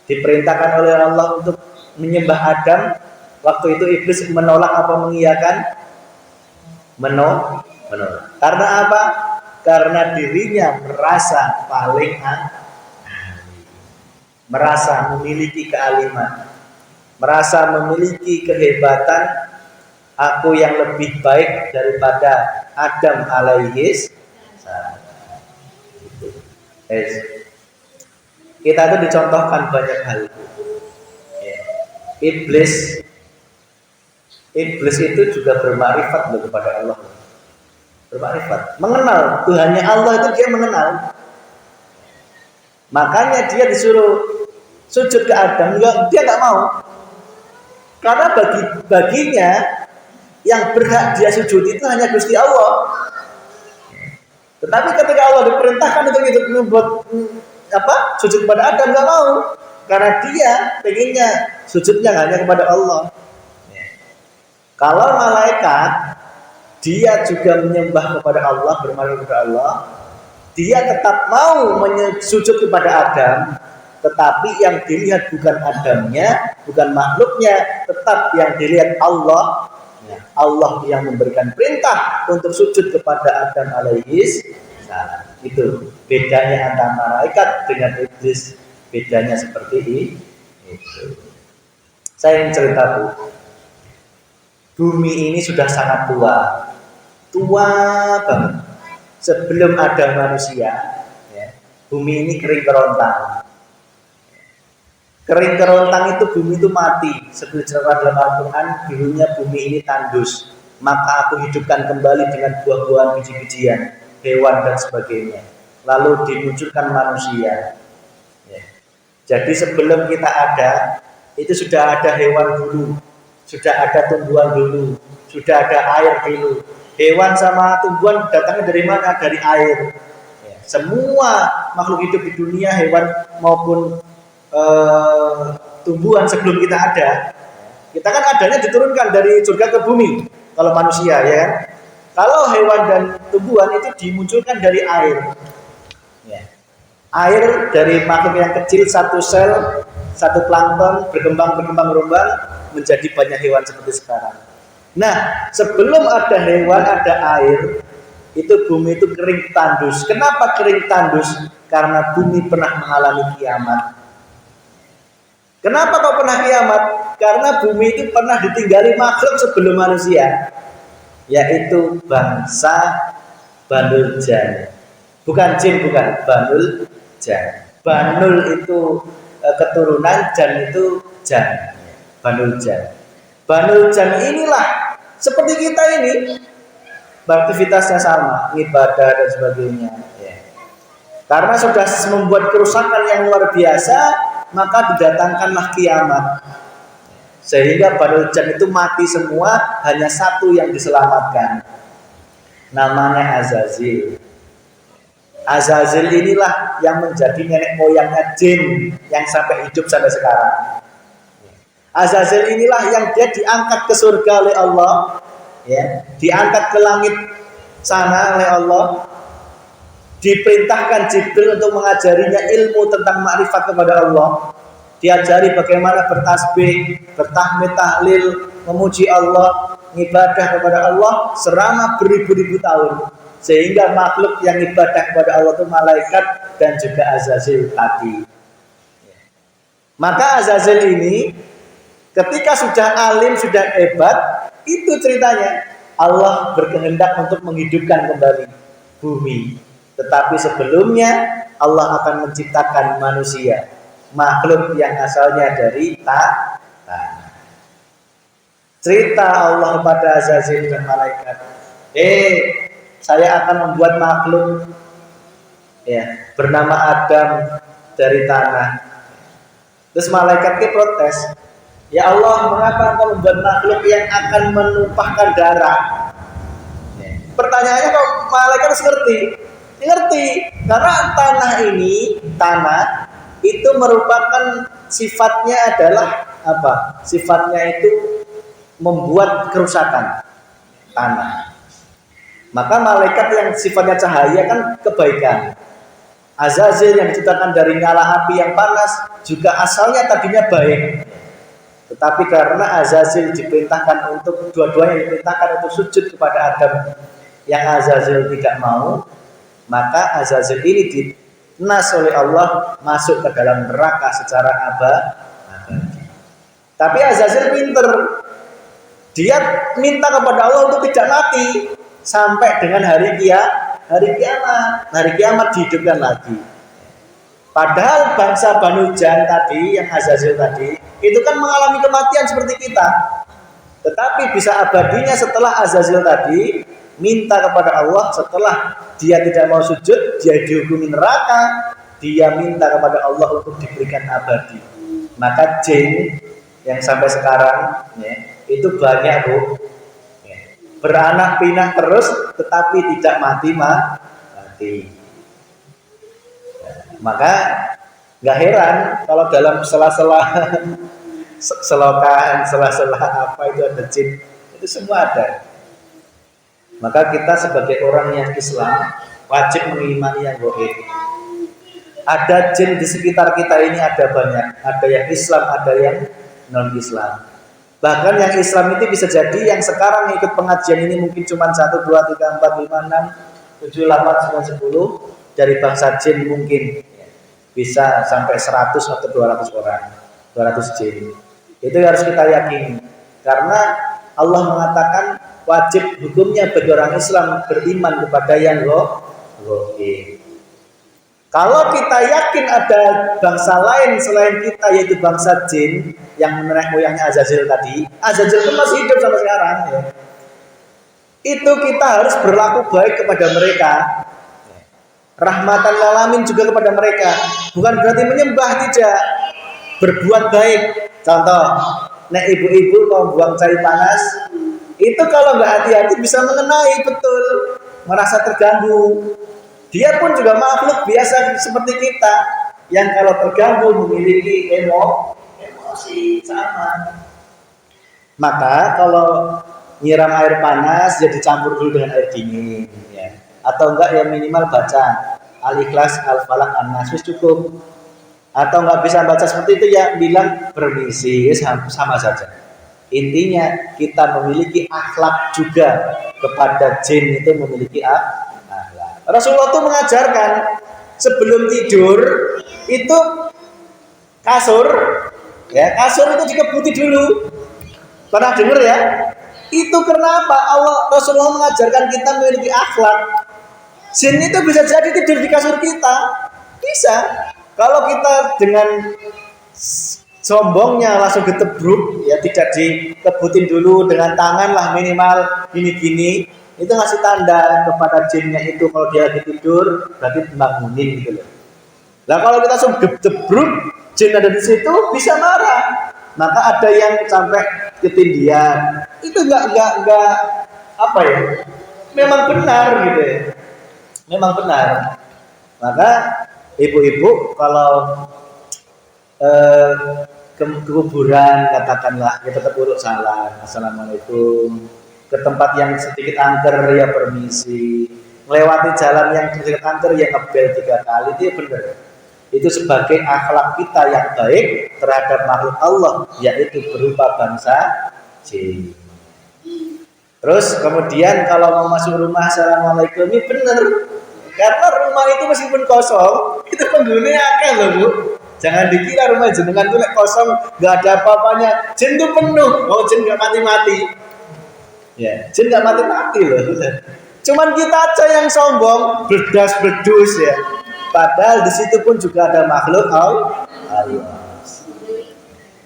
diperintahkan oleh Allah untuk menyembah Adam. Waktu itu iblis menolak apa mengiyakan? Menolak. Karena apa? Karena dirinya merasa paling merasa memiliki kealiman, merasa memiliki kehebatan. Aku yang lebih baik daripada Adam alaihis salam. Kita itu dicontohkan banyak hal. Iblis itu juga bermakrifat kepada Allah. Bermakrifat, mengenal Tuhannya Allah itu dia mengenal. Makanya dia disuruh sujud ke Adam, dia nggak mau. Karena baginya yang berhak dia sujud itu hanya Gusti Allah. Tetapi ketika Allah diperintahkan untuk itu membuat sujud kepada Adam, nggak mau. Karena dia pengennya sujudnya hanya kepada Allah. Kalau malaikat dia juga menyembah kepada Allah, bermaksud kepada Allah, dia tetap mau sujud kepada Adam, tetapi yang dilihat bukan Adamnya, bukan makhluknya, tetap yang dilihat Allah. Allah yang memberikan perintah untuk sujud kepada Adam alaihis salam. Itu bedanya antara malaikat dengan iblis, bedanya seperti itu. Saya ingin cerita, Bu. Bumi ini sudah sangat tua banget. Sebelum ada manusia, bumi ini kering kerontang. Kering kerontang itu bumi itu mati. Seperti cerita dalam Al-Quran, dulunya bumi ini tandus. Maka aku hidupkan kembali dengan buah-buahan, biji-bijian, hewan dan sebagainya. Lalu dimunculkan manusia. Jadi sebelum kita ada, itu sudah ada hewan dulu, sudah ada tumbuhan dulu, sudah ada air dulu. Hewan sama tumbuhan datangnya dari mana? Dari air. Semua makhluk hidup di dunia, hewan maupun eh, tumbuhan sebelum kita ada. Kita kan adanya diturunkan dari surga ke bumi kalau manusia ya kan. Kalau hewan dan tumbuhan itu dimunculkan dari air. Ya. Air dari makhluk yang kecil, satu sel, satu plankton berkembang menjadi banyak hewan seperti sekarang. Nah, sebelum ada hewan, ada air, itu bumi itu kering tandus. Kenapa kering tandus? Karena bumi pernah mengalami kiamat. Kenapa kok pernah kiamat? Karena bumi itu pernah ditinggali makhluk sebelum manusia, yaitu bangsa Banul Jan. Bukan jin, bukan Banul Jan. Banul itu keturunan, Jan itu Jan. Banul Jan. Banul Jan inilah seperti kita ini, beraktivitasnya sama, ibadah dan sebagainya. Ya. Karena sudah membuat kerusakan yang luar biasa, maka didatangkanlah kiamat. Sehingga Banul Jan itu mati semua, hanya satu yang diselamatkan. Namanya Azazil. Azazil inilah yang menjadi nenek moyangnya jin yang sampai hidup sampai sekarang. Azazil inilah yang dia diangkat ke surga oleh Allah, ya, diangkat ke langit sana oleh Allah, diperintahkan Jibril untuk mengajarinya ilmu tentang makrifat kepada Allah, diajari bagaimana bertasbih, bertahmid, tahlil, memuji Allah, ibadah kepada Allah selama beribu-ribu tahun, sehingga makhluk yang ibadah kepada Allah itu malaikat dan juga Azazil tadi. Maka Azazil ini ketika sudah alim, sudah hebat, itu ceritanya Allah berkehendak untuk menghidupkan kembali bumi. Tetapi sebelumnya Allah akan menciptakan manusia, makhluk yang asalnya dari tanah. Cerita Allah kepada Azazil dan malaikat, saya akan membuat makhluk ya bernama Adam dari tanah. Terus malaikatnya protes, ya Allah, mengapa engkau membuat makhluk yang akan menumpahkan darah? Pertanyaannya kok malaikat harus ngerti? Ngerti, karena tanah itu merupakan sifatnya adalah apa? Sifatnya itu membuat kerusakan tanah. Maka malaikat yang sifatnya cahaya kan kebaikan. Azazil yang diciptakan dari nyala api yang panas juga asalnya tadinya baik. Tetapi karena Azazil diperintahkan untuk dua-duanya diperintahkan untuk sujud kepada Adam, yang Azazil tidak mau, maka Azazil ini dinas oleh Allah masuk ke dalam neraka secara abadi. Tapi Azazil pinter, dia minta kepada Allah untuk tidak mati sampai dengan hari kiamat dihidupkan lagi. Padahal bangsa Banu Jan tadi, yang Azazil tadi, itu kan mengalami kematian seperti kita. Tetapi bisa abadinya setelah Azazil tadi minta kepada Allah, setelah dia tidak mau sujud, dia dihukumi neraka, dia minta kepada Allah untuk diberikan abadi. Maka jin yang sampai sekarang ya, itu banyak Bu, ya, beranak pinak terus tetapi tidak mati. Maka nggak heran kalau dalam sela-sela selokan, sela-sela apa itu ada jin, itu semua ada. Maka kita sebagai orang yang Islam wajib mengimani yang gaib. Ada jin di sekitar kita ini ada banyak, ada yang Islam, ada yang non-Islam. Bahkan yang Islam itu bisa jadi yang sekarang ikut pengajian ini mungkin cuma 1, 2, 3, 4, 5, 6, 7, 8, 9, 10. Dari bangsa jin mungkin bisa sampai 100 atau 200 orang, 200 jin. Itu harus kita yakini. Karena Allah mengatakan wajib hukumnya bagi orang Islam beriman kepada yang gaib. Kalau kita yakin ada bangsa lain selain kita, yaitu bangsa jin yang nenek moyangnya Azazil tadi, Azazil itu masih hidup sampai sekarang ya. Itu kita harus berlaku baik kepada mereka, rahmatan alamin juga kepada mereka. Bukan berarti menyembah, tidak, berbuat baik. Contoh, nek ibu-ibu mau buang cai panas, itu kalau nggak hati-hati bisa mengenai, betul, merasa terganggu. Dia pun juga makhluk biasa seperti kita, yang kalau terganggu memiliki emosi sama. Maka kalau nyiram air panas ya dicampur dulu dengan air dingin ya. Atau enggak ya minimal baca Al-Ikhlas, Al-Falaq, An-Nas cukup. Atau enggak bisa baca seperti itu ya bilang permisi, sama saja. Intinya kita memiliki akhlak juga kepada jin, itu memiliki akhlak. Rasulullah itu mengajarkan sebelum tidur itu kasur itu dikebuti dulu. Pernah dengar ya? Itu kenapa Rasulullah mengajarkan kita memiliki akhlak. Jin itu bisa jadi tidur di kasur kita, bisa. Kalau kita dengan sombongnya langsung ditebruk, ya tidak dikebutin dulu dengan tangan lah minimal gini-gini, itu ngasih tanda kepada jinnya itu kalau dia lagi tidur berarti bangunin gitu loh. Nah kalau kita langsung debruk, jin ada di situ bisa marah. Maka ada yang sampai ketindihan. Itu enggak apa ya? Memang benar gitu ya. Memang benar. Maka ibu-ibu kalau ke kuburan katakanlah kita tetap urut salam, assalamualaikum. Ke tempat yang sedikit angker ya permisi. Melewati jalan yang sedikit angker ya ngebel 3 kali, itu ya benar. Itu sebagai akhlak kita yang baik terhadap makhluk Allah, yaitu berupa bangsa jin. Terus kemudian kalau mau masuk rumah assalamualaikum, ini benar. Karena rumah itu meskipun kosong, itu penghuninya akeh loh Bu. Jangan dikira rumah jenengan itu kosong, nggak ada apa-apanya. Jin itu penuh, jin nggak mati-mati. Ya, jin nggak mati-mati loh. Cuman kita aja yang sombong, berdas-berdus ya. Padahal di situ pun juga ada makhluk Allah.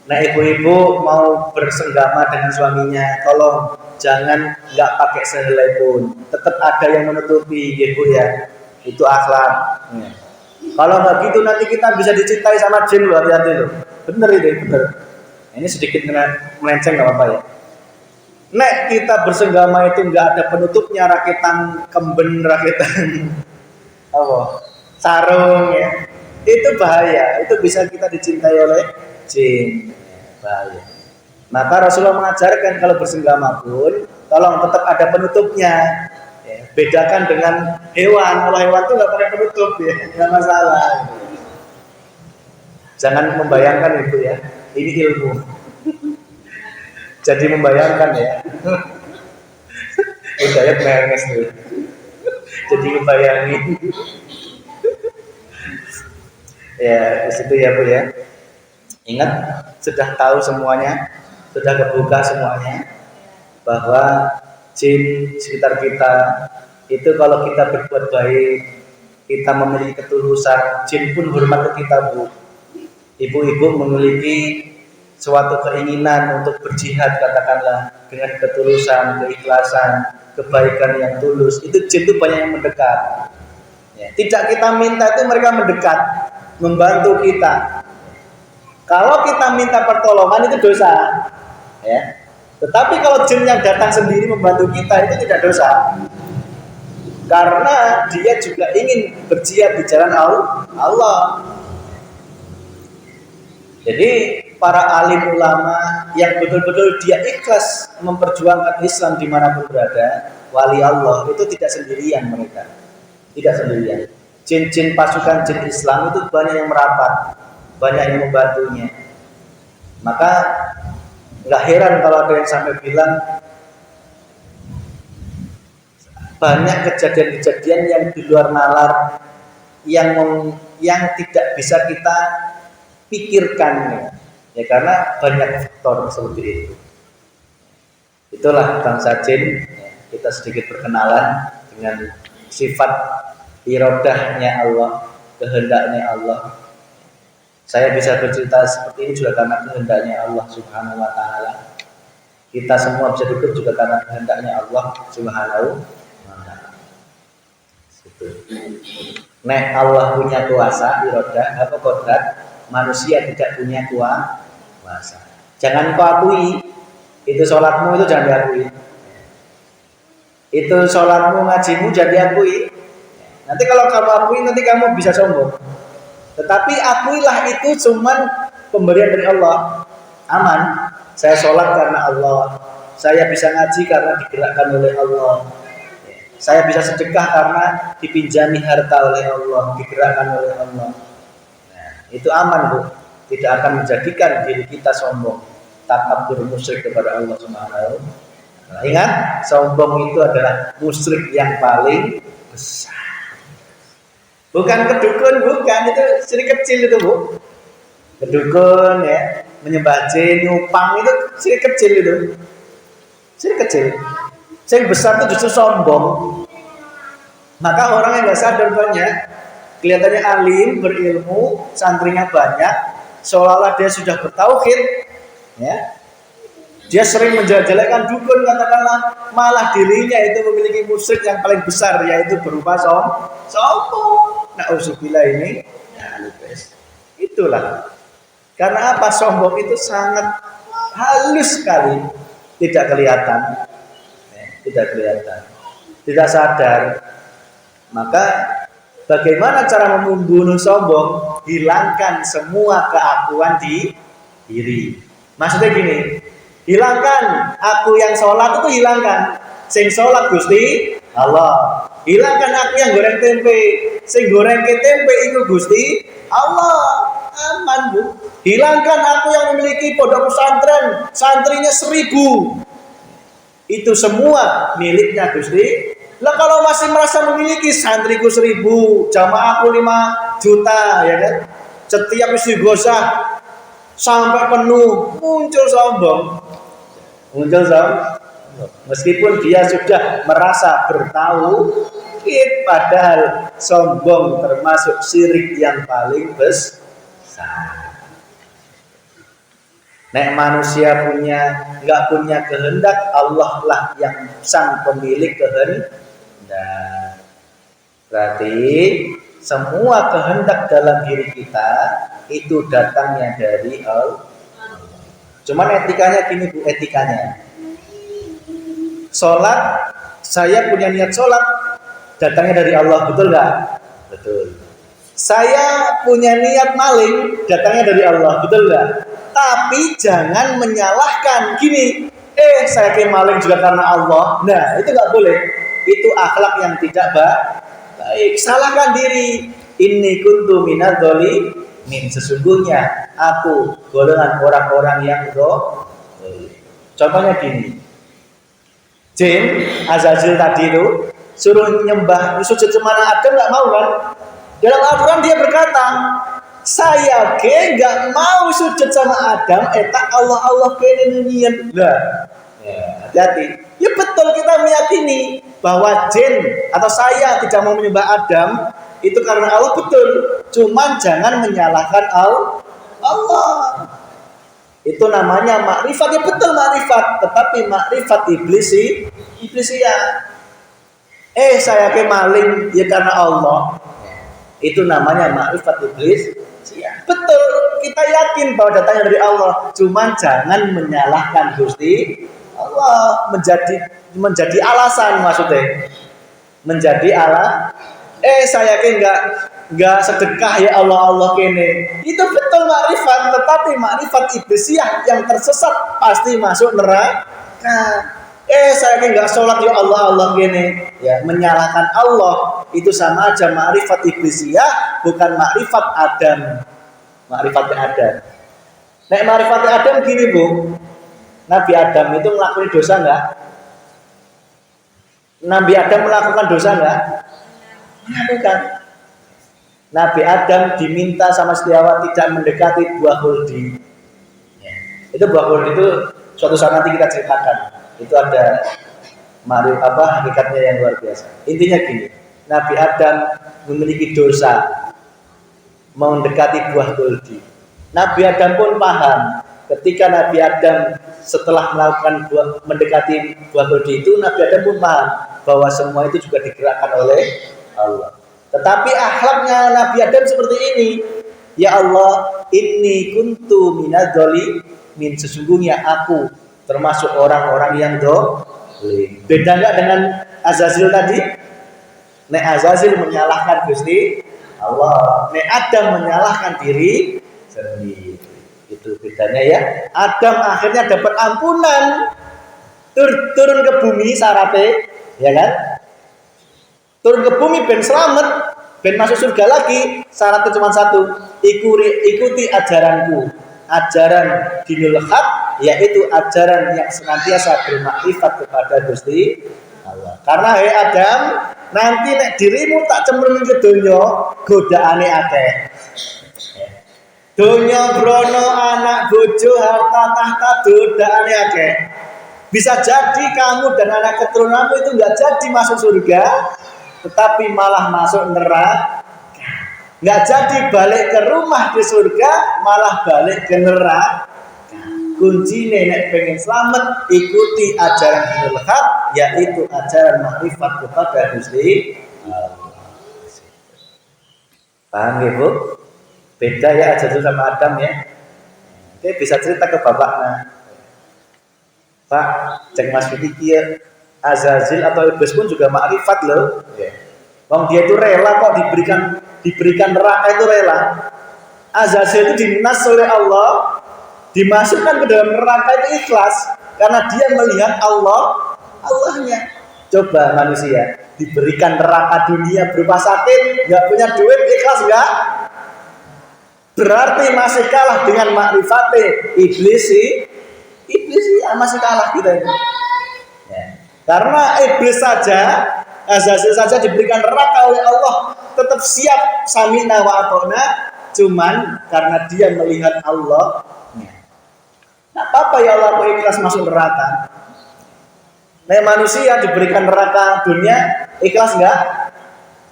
Nah ibu-ibu mau bersenggama dengan suaminya, tolong jangan nggak pakai sehelai pun, tetap ada yang menutupi, ibu ya. Itu akhlak. Ya. Kalau nggak gitu nanti kita bisa dicintai sama jin loh, hati-hati loh. Bener itu, bener. Ini sedikit melenceng nggak apa-apa ya. Nek kita bersenggama itu nggak ada penutupnya, rakitan kemben, rakitan apa? Sarung ya, itu bahaya, itu bisa kita dicintai oleh jin, bahaya. Maka Rasulullah mengajarkan kalau bersenggama pun tolong tetap ada penutupnya ya. Bedakan dengan hewan, kalau hewan itu nggak pakai penutup ya, nggak masalah. Jangan membayangkan itu ya, ini ilmu. Jadi membayangkan ya. Hidayat menges tuh. Jadi membayangin. Ya, di situ ya Bu ya. Ingat, sudah tahu semuanya, sudah kebuka semuanya bahwa jin sekitar kita itu kalau kita berbuat baik, kita memiliki ketulusan, jin pun hormat ke kita Bu. Ibu-ibu memiliki suatu keinginan untuk berjihad katakanlah dengan ketulusan, keikhlasan, kebaikan yang tulus, itu jin itu banyak yang mendekat. Ya, tidak kita minta itu mereka mendekat, membantu kita. Kalau kita minta pertolongan itu dosa, ya. Tetapi kalau jin yang datang sendiri membantu kita itu tidak dosa, karena dia juga ingin berjihad di jalan Allah. Jadi para alim ulama yang betul-betul dia ikhlas memperjuangkan Islam dimanapun berada, wali Allah itu tidak sendirian mereka, tidak sendirian. Jin-jin pasukan jin Islam itu banyak yang merapat, banyak yang membantunya. Maka nggak heran kalau ada yang sampai bilang banyak kejadian-kejadian yang di luar nalar yang tidak bisa kita pikirkan ya karena banyak faktor seperti itu. Itulah bangsa jin. Kita sedikit perkenalan dengan sifat irodahnya Allah, kehendaknya Allah. Saya bisa bercerita seperti ini juga karena kehendaknya Allah Subhanahu wa taala. Kita semua bisa hidup juga karena kehendaknya Allah Subhanahu wa taala. Nek Allah punya kuasa irodah apa kodrat, manusia tidak punya kuasa. Jangan kau akui itu sholatmu itu jangan diakui. Itu sholatmu ngajimu jangan diakui. Nanti kalau kamu akui nanti kamu bisa sombong. Tetapi akuilah itu cuman pemberian dari Allah. Aman. Saya sholat karena Allah. Saya bisa ngaji karena digerakkan oleh Allah. Saya bisa sedekah karena dipinjami harta oleh Allah, digerakkan oleh Allah. Nah, itu aman, Bu. Tidak akan menjadikan diri kita sombong, takabur musyrik kepada Allah Subhanahu. Nah, ingat, sombong itu adalah musyrik yang paling besar. Bukan kedukun, bukan, itu syirik kecil itu, Bu. Kedukun ya, menyembah jin, nyupang itu syirik kecil itu. Syirik kecil. Yang besar itu justru sombong. Maka orang yang nggak sadar banyak, kelihatannya alim, berilmu, santrinya banyak, seolah-olah dia sudah bertauhid, ya. Dia sering menjelek-jelekan dukun, katakanlah, malah dirinya itu memiliki musyrik yang paling besar, yaitu berupa sombong. Nauzubillah ini, ya, itulah. Karena apa? Sombong itu sangat halus sekali, tidak kelihatan. Tidak kelihatan, tidak sadar. Maka bagaimana cara membunuh sombong? Hilangkan semua keakuan di diri. Maksudnya gini, hilangkan aku yang sholat itu hilangkan. Sing sholat Gusti Allah. Hilangkan aku yang goreng tempe. Sing goreng ke tempe itu Gusti Allah. Aman, Bu. Hilangkan aku yang memiliki pondok pesantren, santrinya 1000. Itu semua miliknya Gusti. Lah kalau masih merasa memiliki santriku 1000, jamaahku 5 juta, ya kan? Setiap istighosah sampai penuh, muncul sombong. Meskipun dia sudah merasa bertauhid, padahal sombong termasuk syirik yang paling besar. Nek manusia nggak punya kehendak, Allah lah yang sang pemilik kehendak. Berarti semua kehendak dalam diri kita itu datangnya dari Allah. Cuman etikanya gini, Bu, etikanya. Sholat, saya punya niat sholat, datangnya dari Allah, betul nggak? Betul. Saya punya niat maling, datangnya dari Allah, betul nggak? Tapi jangan menyalahkan gini, saya maling juga karena Allah. Nah, itu nggak boleh. Itu akhlak yang tidak baik. Salahkan diri. Inni kuntu minadz dzalimin. Sesungguhnya aku golongan orang-orang yang zalim. Contohnya gini. Jin Azazil tadi itu suruh nyembah sujud semana Adam nggak mau kan? Dalam Al-Quran dia berkata, saya nggak mau sujud sama Adam, tak Allah kene nyian. Lah, hati-hati. Ya betul, kita meyakini bahwa jin atau saya tidak mau menyembah Adam itu karena Allah, betul. Cuman jangan menyalahkan Allah. Itu namanya makrifat, ya betul makrifat, tetapi makrifat iblis ya. Saya maling ya karena Allah. Itu namanya makrifat iblis. Ya, betul, kita yakin bahwa datangnya dari Allah, cuman jangan menyalahkan Gusti Allah, menjadi alasan, maksudnya menjadi saya yakin nggak sedekah ya Allah kene. Itu betul makrifat, tetapi makrifat iblisiah yang tersesat pasti masuk neraka. Saya yakin nggak sholat ya Allah kene. Ya, menyalahkan Allah itu sama aja makrifat iblisiah, bukan makrifat Adam. Makrifat Adam. Nek makrifat Adam gini, Bu. Nabi Adam itu melakukan dosa enggak? Nabi Adam melakukan dosa enggak? Melakukan. Nabi Adam diminta sama Setiawa tidak mendekati buah khuldi. Itu buah khuldi itu suatu saat nanti kita ceritakan. Itu ada hakikatnya yang luar biasa. Intinya gini, Nabi Adam memiliki dosa mendekati buah khuldi. Nabi Adam pun paham ketika Nabi Adam setelah mendekati buah khuldi itu, Nabi Adam pun paham bahwa semua itu juga digerakkan oleh Allah. Tetapi akhlaknya Nabi Adam seperti ini. Ya Allah, inni kuntu minadz dzalimin. Sesungguhnya aku termasuk orang-orang yang zalim. Beda enggak dengan Azazil tadi? Nek Azazil menyalahkan Gusti Allah. Nek Adam menyalahkan diri sendiri. Itu bedanya ya. Adam akhirnya dapat ampunan. Turun ke bumi syaratnya, ya kan? Turun ke bumi ben selamat, ben masuk surga lagi. Syaratnya cuma satu, ikuti ajaranku. Ajaran dinul haq, yaitu ajaran yang senantiasa bermakrifat kepada Gusti Allah. Karena hei Adam, nanti nek dirimu tak cemplungin ke donya, godaane akeh. Donya brono, anak bojo, harta tahta, godaane akeh. Bisa jadi kamu dan anak keturunanmu itu nggak jadi masuk surga, tetapi malah masuk neraka. Nggak jadi balik ke rumah di surga, malah balik ke neraka. Kunci nenek pengen selamat, ikuti ajaran dinul haq, yaitu ajaran makrifat kepada Gusti Allah. Paham ya Bu? Beda ya ajaran sama Adam ya. Oke, bisa cerita ke bapaknya. Pak, cek Mas Fiti ya, Azazil atau iblis pun juga makrifat loh. Wong dia itu rela kok diberikan neraka itu rela. Azazil itu dinas oleh Allah, dimasukkan ke dalam neraka itu ikhlas karena dia melihat Allahnya. Coba manusia diberikan neraka dunia berupa sakit, nggak punya duit, ikhlas nggak? Berarti masih kalah dengan makrifate iblis sih. Iblis sih masih kalah kita ini. Ya. Karena iblis saja, Azazil saja diberikan neraka oleh Allah, tetap siap samina wa atona, cuman karena dia melihat Allah. Nah, apa ya Allah aku ikhlas masuk neraka? Nah, manusia diberikan neraka dunia, ikhlas enggak?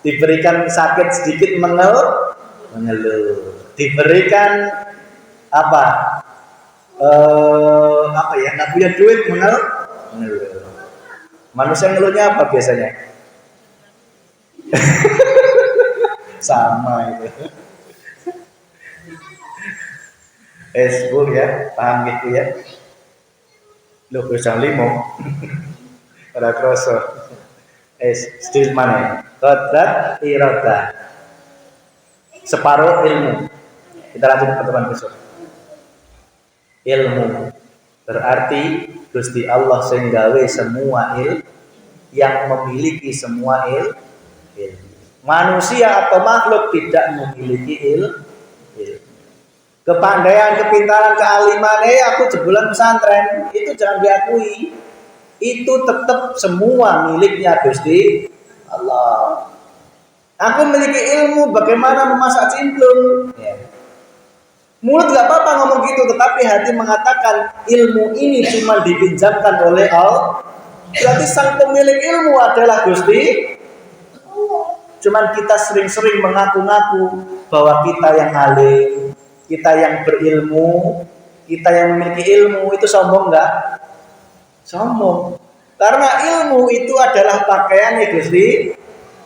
Diberikan sakit sedikit mengeluh. Diberikan apa? Nggak punya duit mengeluh. Manusia ngeluhnya apa biasanya? Sama itu. Esbul ya, paham gitu ya. Lo bisa limo. Pada kroso. Still mana? Kodrat iradah. Separuh ilmu. Kita lanjut ke pertemuan besok. Ilmu berarti Gusti Allah senggawe semua yang memiliki semua ilmu. Manusia atau makhluk tidak memiliki ilmu. Kepandaian, kepintaran, kealiman, aku jebolan pesantren, itu jangan diakui. Itu tetap semua miliknya Gusti Allah. Aku memiliki ilmu bagaimana memasak cimplung. Mulut gak apa-apa ngomong gitu, tetapi hati mengatakan ilmu ini cuma dipinjamkan oleh Allah. Berarti sang pemilik ilmu adalah Gusti Allah. Cuman kita sering-sering mengaku-ngaku bahwa kita yang alim, kita yang berilmu, kita yang memiliki ilmu, itu sombong enggak? Sombong. Karena ilmu itu adalah pakaiannya Gusti.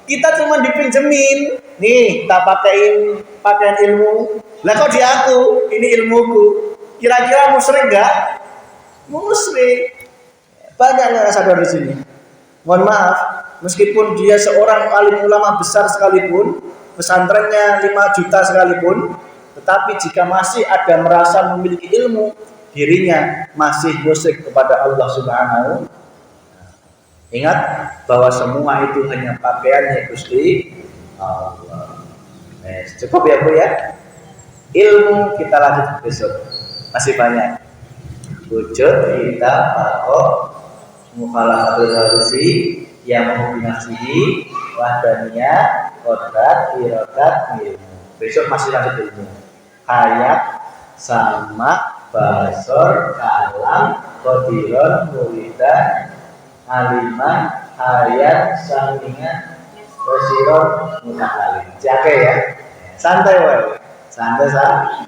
Kita cuma dipinjemin. Nih, tak pakaiin pakaian ilmu. Lah kok diaku, ini ilmuku. Kira-kira musyrik enggak? Musyrik. Banyak yang sadar di sini. Mohon maaf, meskipun dia seorang alim ulama besar sekalipun, pesantrennya 5 juta sekalipun, tetapi jika masih ada merasa memiliki ilmu, dirinya masih musyrik kepada Allah Subhanahu. Ingat bahwa semua itu hanya pakaiannya Gusti Allah. Cukup ya Bu ya. Ilmu kita lanjut besok. Masih banyak. Wujud kita pokok mukhalafatul harisi yang menghubungi wahdaniyah, kodrat, iradat, ilmu. Besok masih lanjut ilmu. Hayat, sama, basor, kalam, qadiron, muridan, alimah, hayat, samingan, basiron, mutahalim. Jaga ya. Santai wae. Santai saja.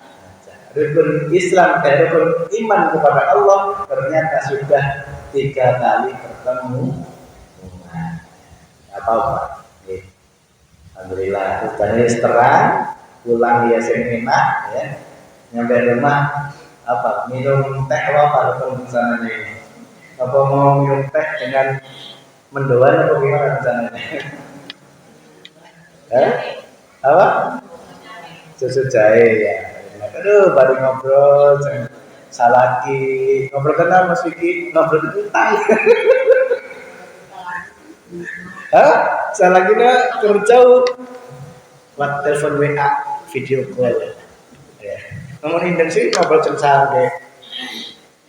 Rukun Islam dan rukun iman kepada Allah ternyata sudah 3 kali bertemu. Apa Pak? Alhamdulillah. Hujannya terang, pulang ya enak ya. Nyampe rumah apa? Minum teh apa rukun sana ini? Apa mau minum teh dengan mendoan atau gimana sana ini? Apa? Susu jahe ya. Aduh, baru ngobrol, salaki ngobrol kenal Mas Vicky, ngobrol tentang. Hah? Salaki kerjauh. Buat telepon WA, video call. Ya. Ngomong Inden sih ngobrol cengsa ke.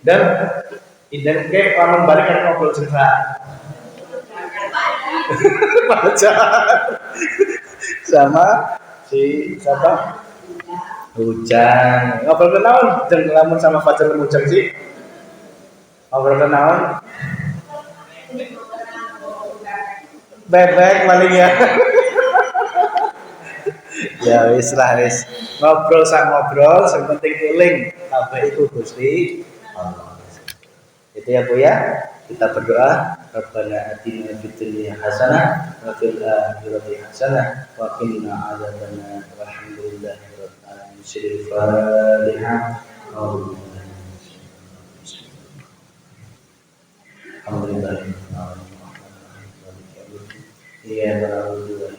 Dan Inden ke lamun balik kan ngobrol cengsa. Pacar. Sama si siapa? Hujan. Ngobrol kenaon jeung lamun sama pacar hujan sih. Ngobrol kenaon? Bebek paling ya. Ya wis lah wis. Ngobrol sak ngobrol, sing penting eling kabeh iku Gusti Allah. Itu ya Bu ya. Kita berdoa, Rabbana atina fid dunya hasanah wa fil akhirati hasanah wa qina adzabannar. Walhamdulillahirabbil alamin. Sirul Fatihah. Alhamdulillah. Iya, alhamdulillah.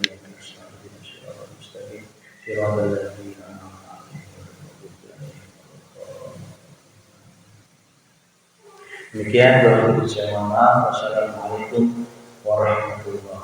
Demikian doa saya. Wassalamualaikum warahmatullahi wabarakatuh.